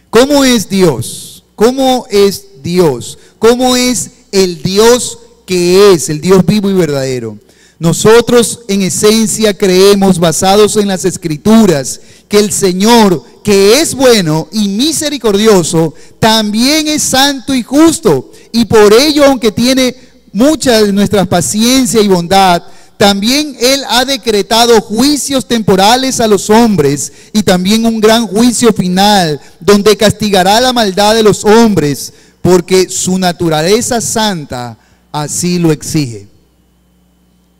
¿Cómo es Dios? ¿Cómo es Dios? ¿Cómo es el Dios que es, el Dios vivo y verdadero? Nosotros en esencia creemos, basados en las Escrituras, que el Señor, que es bueno y misericordioso, también es santo y justo. Y por ello, aunque tiene mucha de nuestra paciencia y bondad, también Él ha decretado juicios temporales a los hombres y también un gran juicio final, donde castigará la maldad de los hombres, porque su naturaleza santa así lo exige.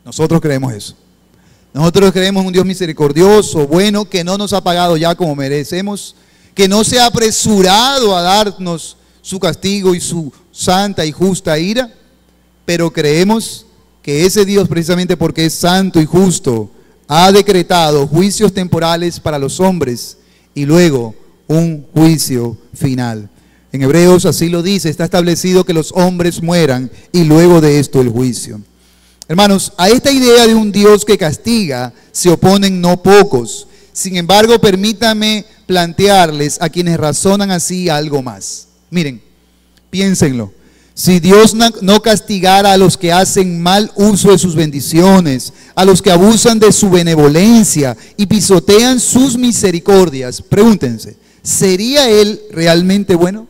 Nosotros creemos eso. Nosotros creemos en un Dios misericordioso, bueno, que no nos ha pagado ya como merecemos, que no se ha apresurado a darnos su castigo y su santa y justa ira, pero creemos que ese Dios, precisamente porque es santo y justo, ha decretado juicios temporales para los hombres y luego un juicio final. En Hebreos así lo dice, está establecido que los hombres mueran y luego de esto el juicio. Hermanos, a esta idea de un Dios que castiga se oponen no pocos. Sin embargo, permítanme plantearles a quienes razonan así algo más. Miren, piénsenlo. Si Dios no castigara a los que hacen mal uso de sus bendiciones, a los que abusan de su benevolencia y pisotean sus misericordias, pregúntense, ¿sería Él realmente bueno?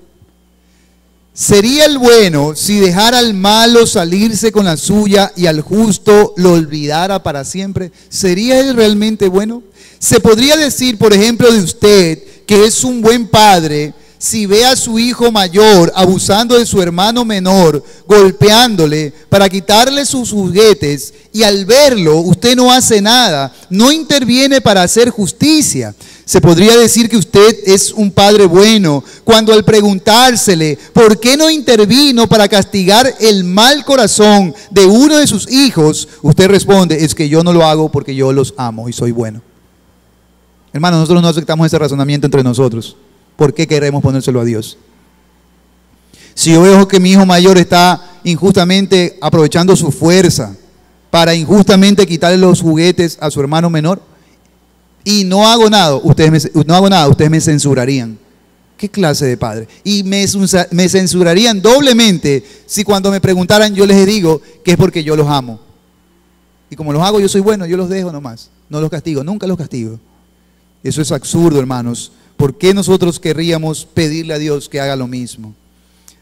¿Sería el bueno si dejara al malo salirse con la suya y al justo lo olvidara para siempre? ¿Sería Él realmente bueno? Se podría decir, por ejemplo, de usted que es un buen padre si ve a su hijo mayor abusando de su hermano menor, golpeándole para quitarle sus juguetes, y al verlo usted no hace nada, no interviene para hacer justicia. Se podría decir que usted es un padre bueno cuando al preguntársele por qué no intervino para castigar el mal corazón de uno de sus hijos, usted responde, es que yo no lo hago porque yo los amo y soy bueno. Hermanos, nosotros no aceptamos ese razonamiento entre nosotros. ¿Por qué queremos ponérselo a Dios? Si yo veo que mi hijo mayor está injustamente aprovechando su fuerza para injustamente quitarle los juguetes a su hermano menor y no hago nada, ustedes me censurarían. ¿Qué clase de padre? Y me censurarían doblemente si cuando me preguntaran yo les digo que es porque yo los amo. Y como los hago yo soy bueno, yo los dejo nomás. No los castigo, nunca los castigo. Eso es absurdo, hermanos. ¿Por qué nosotros querríamos pedirle a Dios que haga lo mismo?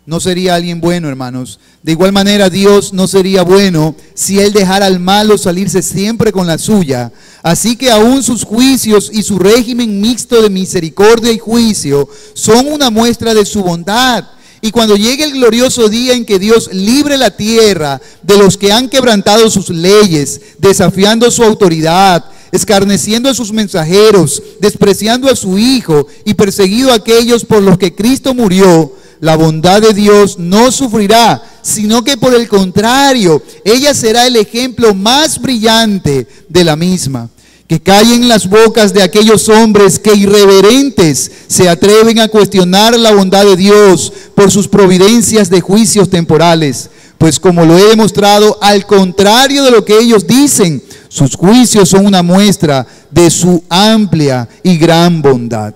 No sería alguien bueno, hermanos. De igual manera, Dios no sería bueno si Él dejara al malo salirse siempre con la suya. Así que aún sus juicios y su régimen mixto de misericordia y juicio son una muestra de su bondad. Y cuando llegue el glorioso día en que Dios libre la tierra de los que han quebrantado sus leyes, desafiando su autoridad, escarneciendo a sus mensajeros, despreciando a su Hijo y perseguido a aquellos por los que Cristo murió, la bondad de Dios no sufrirá, sino que por el contrario, ella será el ejemplo más brillante de la misma. Que callen las bocas de aquellos hombres que irreverentes se atreven a cuestionar la bondad de Dios por sus providencias de juicios temporales. Pues como lo he demostrado, al contrario de lo que ellos dicen, sus juicios son una muestra de su amplia y gran bondad.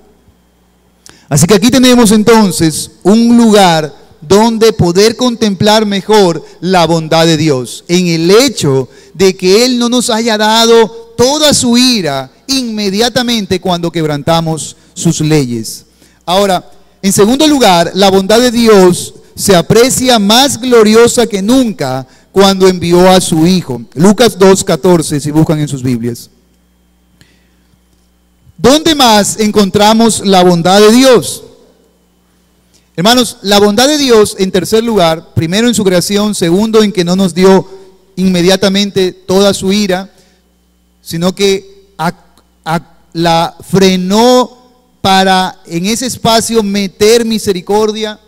Así que aquí tenemos entonces un lugar donde poder contemplar mejor la bondad de Dios, en el hecho de que Él no nos haya dado toda su ira inmediatamente cuando quebrantamos sus leyes. Ahora, en segundo lugar, la bondad de Dios se aprecia más gloriosa que nunca cuando envió a su Hijo. Lucas 2:14, si buscan en sus Biblias. ¿Dónde más encontramos la bondad de Dios? Hermanos, la bondad de Dios, en tercer lugar, primero en su creación, segundo en que no nos dio inmediatamente toda su ira, sino que la frenó para en ese espacio meter misericordia.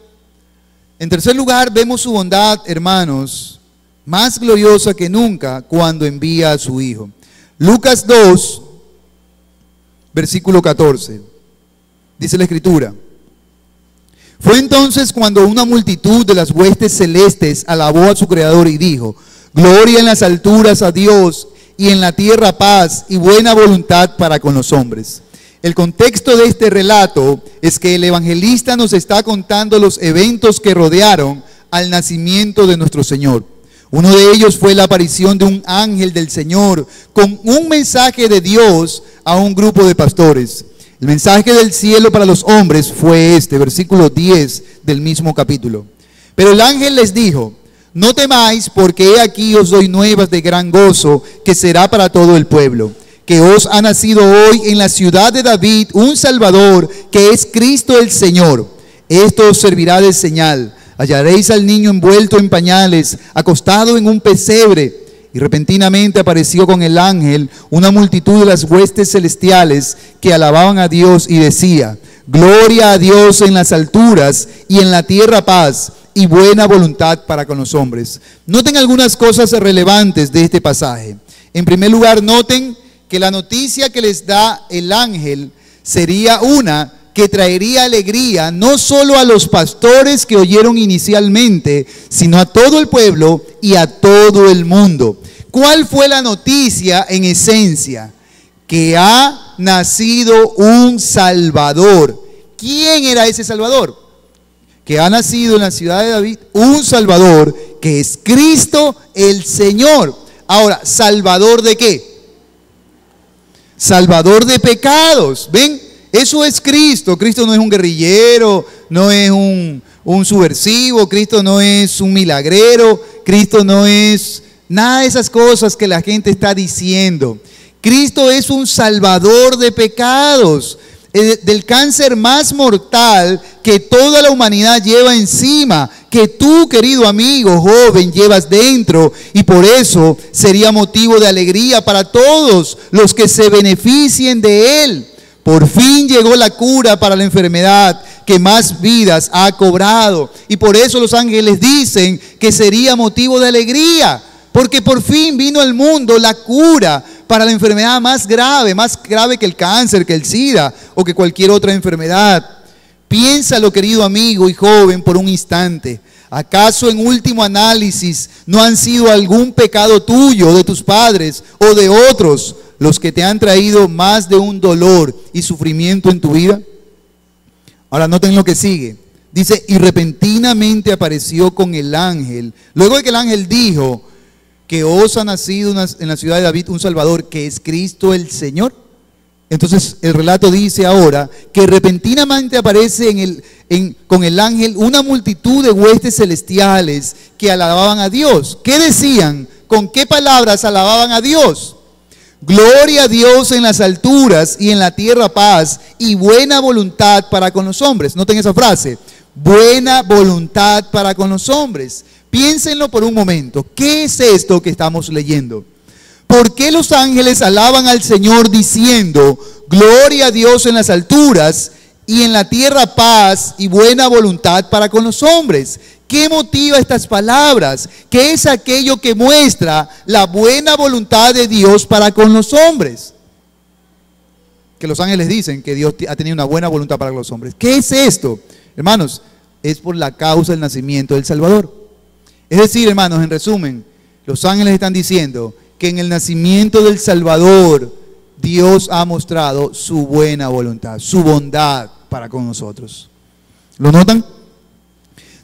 En tercer lugar, vemos su bondad, hermanos, más gloriosa que nunca cuando envía a su Hijo. Lucas 2, versículo 14, dice la Escritura: fue entonces cuando una multitud de las huestes celestes alabó a su Creador y dijo: gloria en las alturas a Dios, y en la tierra paz y buena voluntad para con los hombres. El contexto de este relato es que el evangelista nos está contando los eventos que rodearon al nacimiento de nuestro Señor. Uno de ellos fue la aparición de un ángel del Señor con un mensaje de Dios a un grupo de pastores. El mensaje del cielo para los hombres fue este, versículo 10 del mismo capítulo. Pero el ángel les dijo: no temáis, porque he aquí os doy nuevas de gran gozo, que será para todo el pueblo, que os ha nacido hoy en la ciudad de David un Salvador, que es Cristo el Señor. Esto os servirá de señal: hallaréis al niño envuelto en pañales, acostado en un pesebre. Y repentinamente apareció con el ángel una multitud de las huestes celestiales que alababan a Dios y decía: gloria a Dios en las alturas, y en la tierra paz y buena voluntad para con los hombres. Noten algunas cosas relevantes de este pasaje. En primer lugar, noten que la noticia que les da el ángel sería una que traería alegría no solo a los pastores que oyeron inicialmente, sino a todo el pueblo y a todo el mundo. ¿Cuál fue la noticia en esencia? Que ha nacido un Salvador. ¿Quién era ese Salvador? Que ha nacido en la ciudad de David un Salvador, que es Cristo el Señor. Ahora, ¿salvador de qué? Salvador de pecados. ¿Ven? Eso es Cristo. Cristo no es un guerrillero, no es un subversivo, Cristo no es un milagrero, Cristo no es nada de esas cosas que la gente está diciendo. Cristo es un salvador de pecados, del cáncer más mortal que toda la humanidad lleva encima, que tú, querido amigo joven, llevas dentro, y por eso sería motivo de alegría para todos los que se beneficien de él. Por fin llegó la cura para la enfermedad que más vidas ha cobrado, y por eso los ángeles dicen que sería motivo de alegría, porque por fin vino al mundo la cura para la enfermedad más grave que el cáncer, que el SIDA o que cualquier otra enfermedad. Piénsalo, querido amigo y joven, por un instante. ¿Acaso en último análisis no han sido algún pecado tuyo, de tus padres o de otros, los que te han traído más de un dolor y sufrimiento en tu vida? Ahora noten lo que sigue. Dice: y repentinamente apareció con el ángel. Luego de que el ángel dijo que os ha nacido en la ciudad de David un Salvador, que es Cristo el Señor. Entonces el relato dice ahora que repentinamente aparece con el ángel una multitud de huestes celestiales que alababan a Dios. ¿Qué decían? ¿Con qué palabras alababan a Dios? Gloria a Dios en las alturas, y en la tierra paz y buena voluntad para con los hombres. Noten esa frase: buena voluntad para con los hombres. Piénsenlo por un momento. ¿Qué es esto que estamos leyendo? ¿Por qué los ángeles alaban al Señor diciendo: gloria a Dios en las alturas, y en la tierra paz y buena voluntad para con los hombres? ¿Qué motiva estas palabras? ¿Qué es aquello que muestra la buena voluntad de Dios para con los hombres? Que los ángeles dicen que Dios ha tenido una buena voluntad para con los hombres. ¿Qué es esto? Hermanos, es por la causa del nacimiento del Salvador. Es decir, hermanos, en resumen, los ángeles están diciendo que en el nacimiento del Salvador Dios ha mostrado su buena voluntad, su bondad para con nosotros. ¿Lo notan?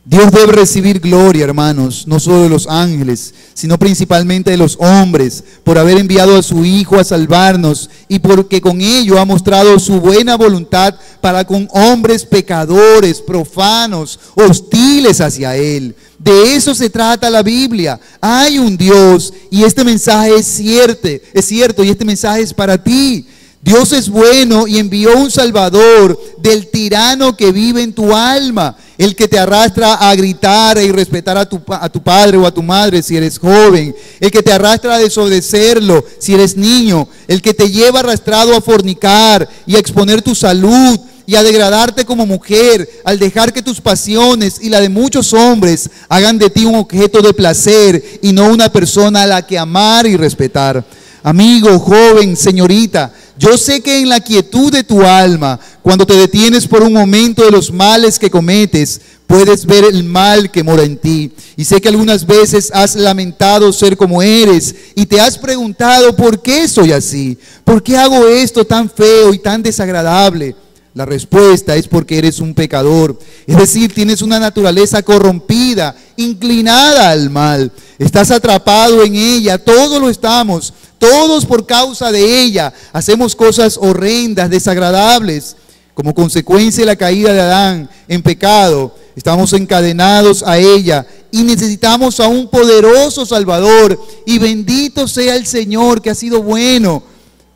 Dios debe recibir gloria, hermanos, no solo de los ángeles, sino principalmente de los hombres, por haber enviado a su Hijo a salvarnos, y porque con ello ha mostrado su buena voluntad para con hombres pecadores, profanos, hostiles hacia Él. De eso se trata la Biblia. Hay un Dios, y este mensaje es cierto, y este mensaje es para ti. Dios es bueno y envió un Salvador del tirano que vive en tu alma, el que te arrastra a gritar e irrespetar a tu padre o a tu madre si eres joven, el que te arrastra a desobedecerlo si eres niño, el que te lleva arrastrado a fornicar y a exponer tu salud y a degradarte como mujer, al dejar que tus pasiones y la de muchos hombres hagan de ti un objeto de placer y no una persona a la que amar y respetar. Amigo, joven, señorita, yo sé que en la quietud de tu alma, cuando te detienes por un momento de los males que cometes, puedes ver el mal que mora en ti. Y sé que algunas veces has lamentado ser como eres y te has preguntado, ¿por qué soy así? ¿Por qué hago esto tan feo y tan desagradable? La respuesta es porque eres un pecador. Es decir, tienes una naturaleza corrompida, inclinada al mal. Estás atrapado en ella, todos lo estamos. Todos por causa de ella hacemos cosas horrendas, desagradables. Como consecuencia de la caída de Adán en pecado, estamos encadenados a ella y necesitamos a un poderoso Salvador. Y bendito sea el Señor que ha sido bueno.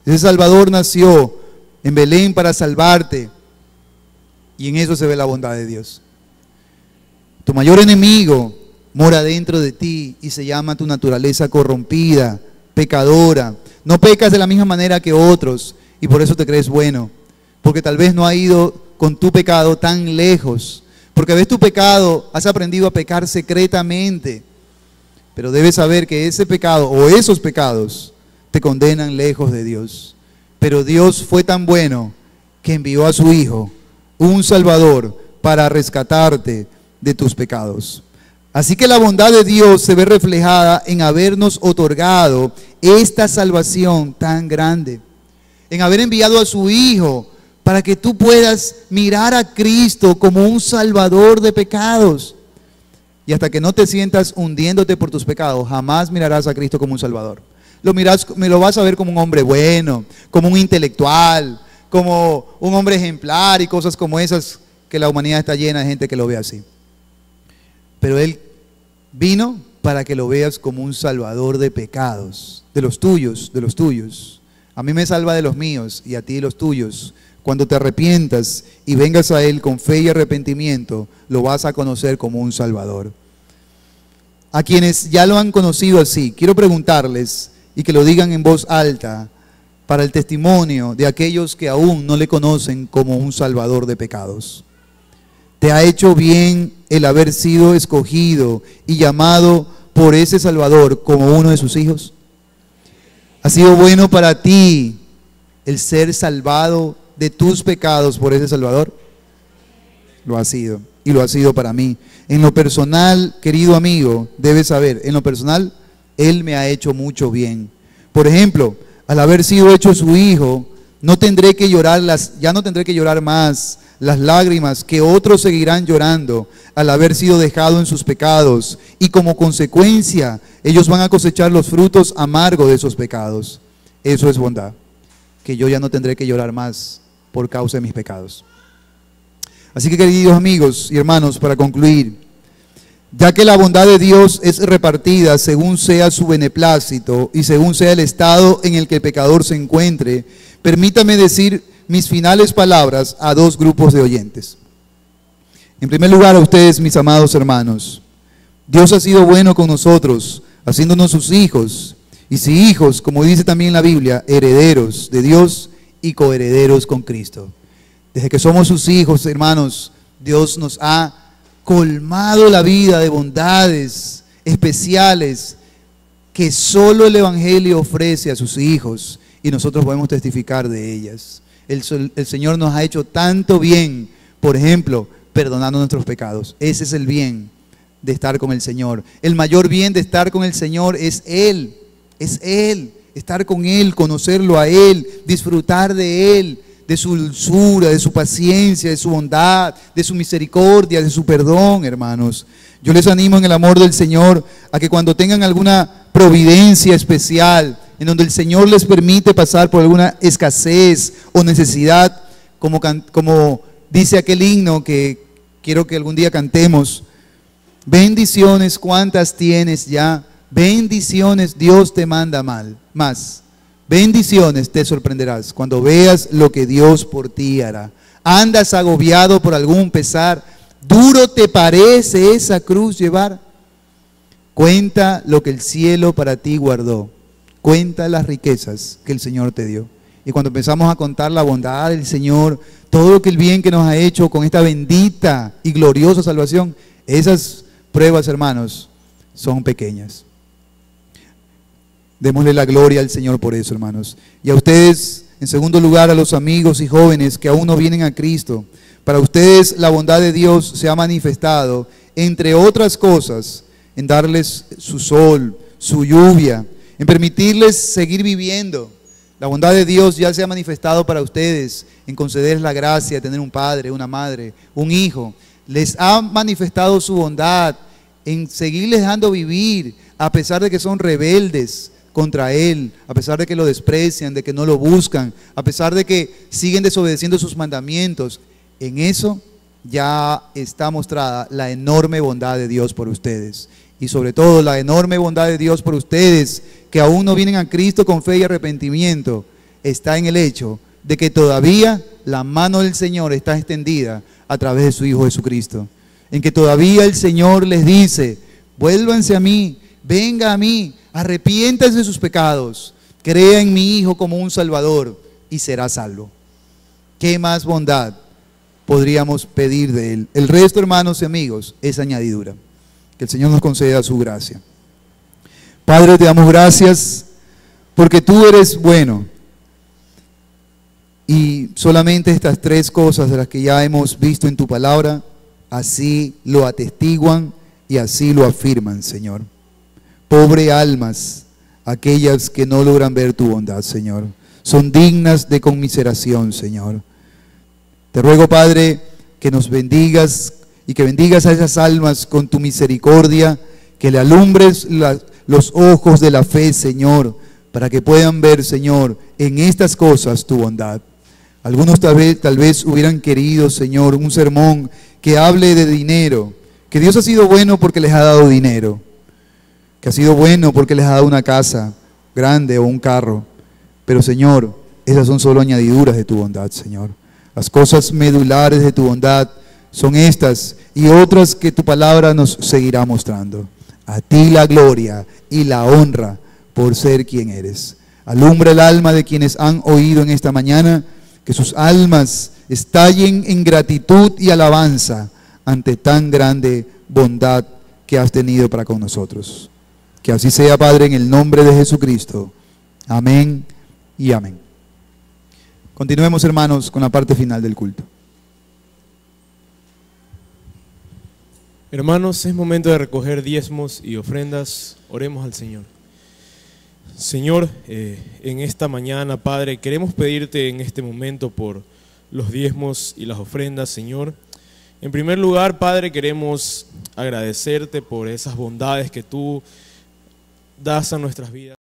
Ese Salvador nació en Belén para salvarte. Y en eso se ve la bondad de Dios. Tu mayor enemigo mora dentro de ti y se llama tu naturaleza corrompida, pecadora. No pecas de la misma manera que otros y por eso te crees bueno, porque tal vez no has ido con tu pecado tan lejos, porque ves tu pecado, has aprendido a pecar secretamente, pero debes saber que ese pecado o esos pecados te condenan lejos de Dios. Pero Dios fue tan bueno que envió a su Hijo, un Salvador, para rescatarte de tus pecados. Así que la bondad de Dios se ve reflejada en habernos otorgado esta salvación tan grande, en haber enviado a su Hijo para que tú puedas mirar a Cristo como un salvador de pecados. Y hasta que no te sientas hundiéndote por tus pecados, jamás mirarás a Cristo como un salvador. Me lo vas a ver como un hombre bueno, como un intelectual, como un hombre ejemplar y cosas como esas, que la humanidad está llena de gente que lo ve así. Pero Él vino para que lo veas como un salvador de pecados, de los tuyos, de los tuyos. A mí me salva de los míos y a ti de los tuyos. Cuando te arrepientas y vengas a Él con fe y arrepentimiento, lo vas a conocer como un Salvador. A quienes ya lo han conocido así, quiero preguntarles y que lo digan en voz alta para el testimonio de aquellos que aún no le conocen como un Salvador de pecados. ¿Te ha hecho bien el haber sido escogido y llamado por ese Salvador como uno de sus hijos? ¿Ha sido bueno para ti el ser salvado de tus pecados por ese Salvador? Lo ha sido, y lo ha sido para mí. En lo personal, querido amigo, debes saber, en lo personal, Él me ha hecho mucho bien. Por ejemplo, al haber sido hecho su hijo, ya no tendré que llorar más las lágrimas que otros seguirán llorando al haber sido dejado en sus pecados, y como consecuencia ellos van a cosechar los frutos amargos de esos pecados. Eso es bondad, que yo ya no tendré que llorar más por causa de mis pecados. Así que, queridos amigos y hermanos, para concluir, ya que la bondad de Dios es repartida según sea su beneplácito y según sea el estado en el que el pecador se encuentre, permítame decir mis finales palabras a dos grupos de oyentes. En primer lugar, a ustedes, mis amados hermanos, Dios ha sido bueno con nosotros, haciéndonos sus hijos, y si hijos, como dice también la Biblia, herederos de Dios y coherederos con Cristo. Desde que somos sus hijos, hermanos, Dios nos ha colmado la vida de bondades especiales que solo el Evangelio ofrece a sus hijos, y nosotros podemos testificar de ellas. El Señor nos ha hecho tanto bien, por ejemplo, perdonando nuestros pecados. Ese es el bien de estar con el Señor. El mayor bien de estar con el Señor es Él, estar con Él, conocerlo a Él, disfrutar de Él, de su dulzura, de su paciencia, de su bondad, de su misericordia, de su perdón, hermanos. Yo les animo en el amor del Señor a que cuando tengan alguna providencia especial, en donde el Señor les permite pasar por alguna escasez o necesidad, como dice aquel himno que quiero que algún día cantemos: bendiciones cuántas tienes ya, bendiciones Dios te manda más. Bendiciones te sorprenderás cuando veas lo que Dios por ti hará. Andas agobiado por algún pesar, duro te parece esa cruz llevar. Cuenta lo que el cielo para ti guardó, cuenta las riquezas que el Señor te dio. Y cuando empezamos a contar la bondad del Señor, todo lo que el bien que nos ha hecho con esta bendita y gloriosa salvación, esas pruebas, hermanos, son pequeñas. Démosle la gloria al Señor por eso, hermanos. Y a ustedes, en segundo lugar, a los amigos y jóvenes que aún no vienen a Cristo, para ustedes la bondad de Dios se ha manifestado, entre otras cosas, en darles su sol, su lluvia, en permitirles seguir viviendo. La bondad de Dios ya se ha manifestado para ustedes, en concederles la gracia de tener un padre, una madre, un hijo. Les ha manifestado su bondad en seguirles dejando vivir, a pesar de que son rebeldes contra Él, a pesar de que lo desprecian, de que no lo buscan, a pesar de que siguen desobedeciendo sus mandamientos. En eso ya está mostrada la enorme bondad de Dios por ustedes. Y sobre todo la enorme bondad de Dios por ustedes, que aún no vienen a Cristo con fe y arrepentimiento, está en el hecho de que todavía la mano del Señor está extendida a través de su Hijo Jesucristo. En que todavía el Señor les dice: vuélvanse a mí, venga a mí, arrepiéntanse de sus pecados, crea en mi Hijo como un Salvador y será salvo. ¿Qué más bondad podríamos pedir de Él? El resto, hermanos y amigos, es añadidura. Que el Señor nos conceda su gracia. Padre, te damos gracias porque tú eres bueno. Y solamente estas tres cosas de las que ya hemos visto en tu palabra, así lo atestiguan y así lo afirman, Señor. Pobre almas, aquellas que no logran ver tu bondad, Señor. Son dignas de conmiseración, Señor. Te ruego, Padre, que nos bendigas y que bendigas a esas almas con tu misericordia, que le alumbres los ojos de la fe, Señor, para que puedan ver, Señor, en estas cosas tu bondad. Algunos tal vez hubieran querido, Señor, un sermón que hable de dinero, que Dios ha sido bueno porque les ha dado dinero, que ha sido bueno porque les ha dado una casa grande o un carro. Pero, Señor, esas son solo añadiduras de tu bondad, Señor. Las cosas medulares de tu bondad son estas y otras que tu palabra nos seguirá mostrando. A ti la gloria y la honra por ser quien eres. Alumbra el alma de quienes han oído en esta mañana, que sus almas estallen en gratitud y alabanza ante tan grande bondad que has tenido para con nosotros. Que así sea, Padre, en el nombre de Jesucristo. Amén y amén. Continuemos, hermanos, con la parte final del culto. Hermanos, es momento de recoger diezmos y ofrendas. Oremos al Señor. Señor, en esta mañana, Padre, queremos pedirte en este momento por los diezmos y las ofrendas, Señor. En primer lugar, Padre, queremos agradecerte por esas bondades que tú das a nuestras vidas.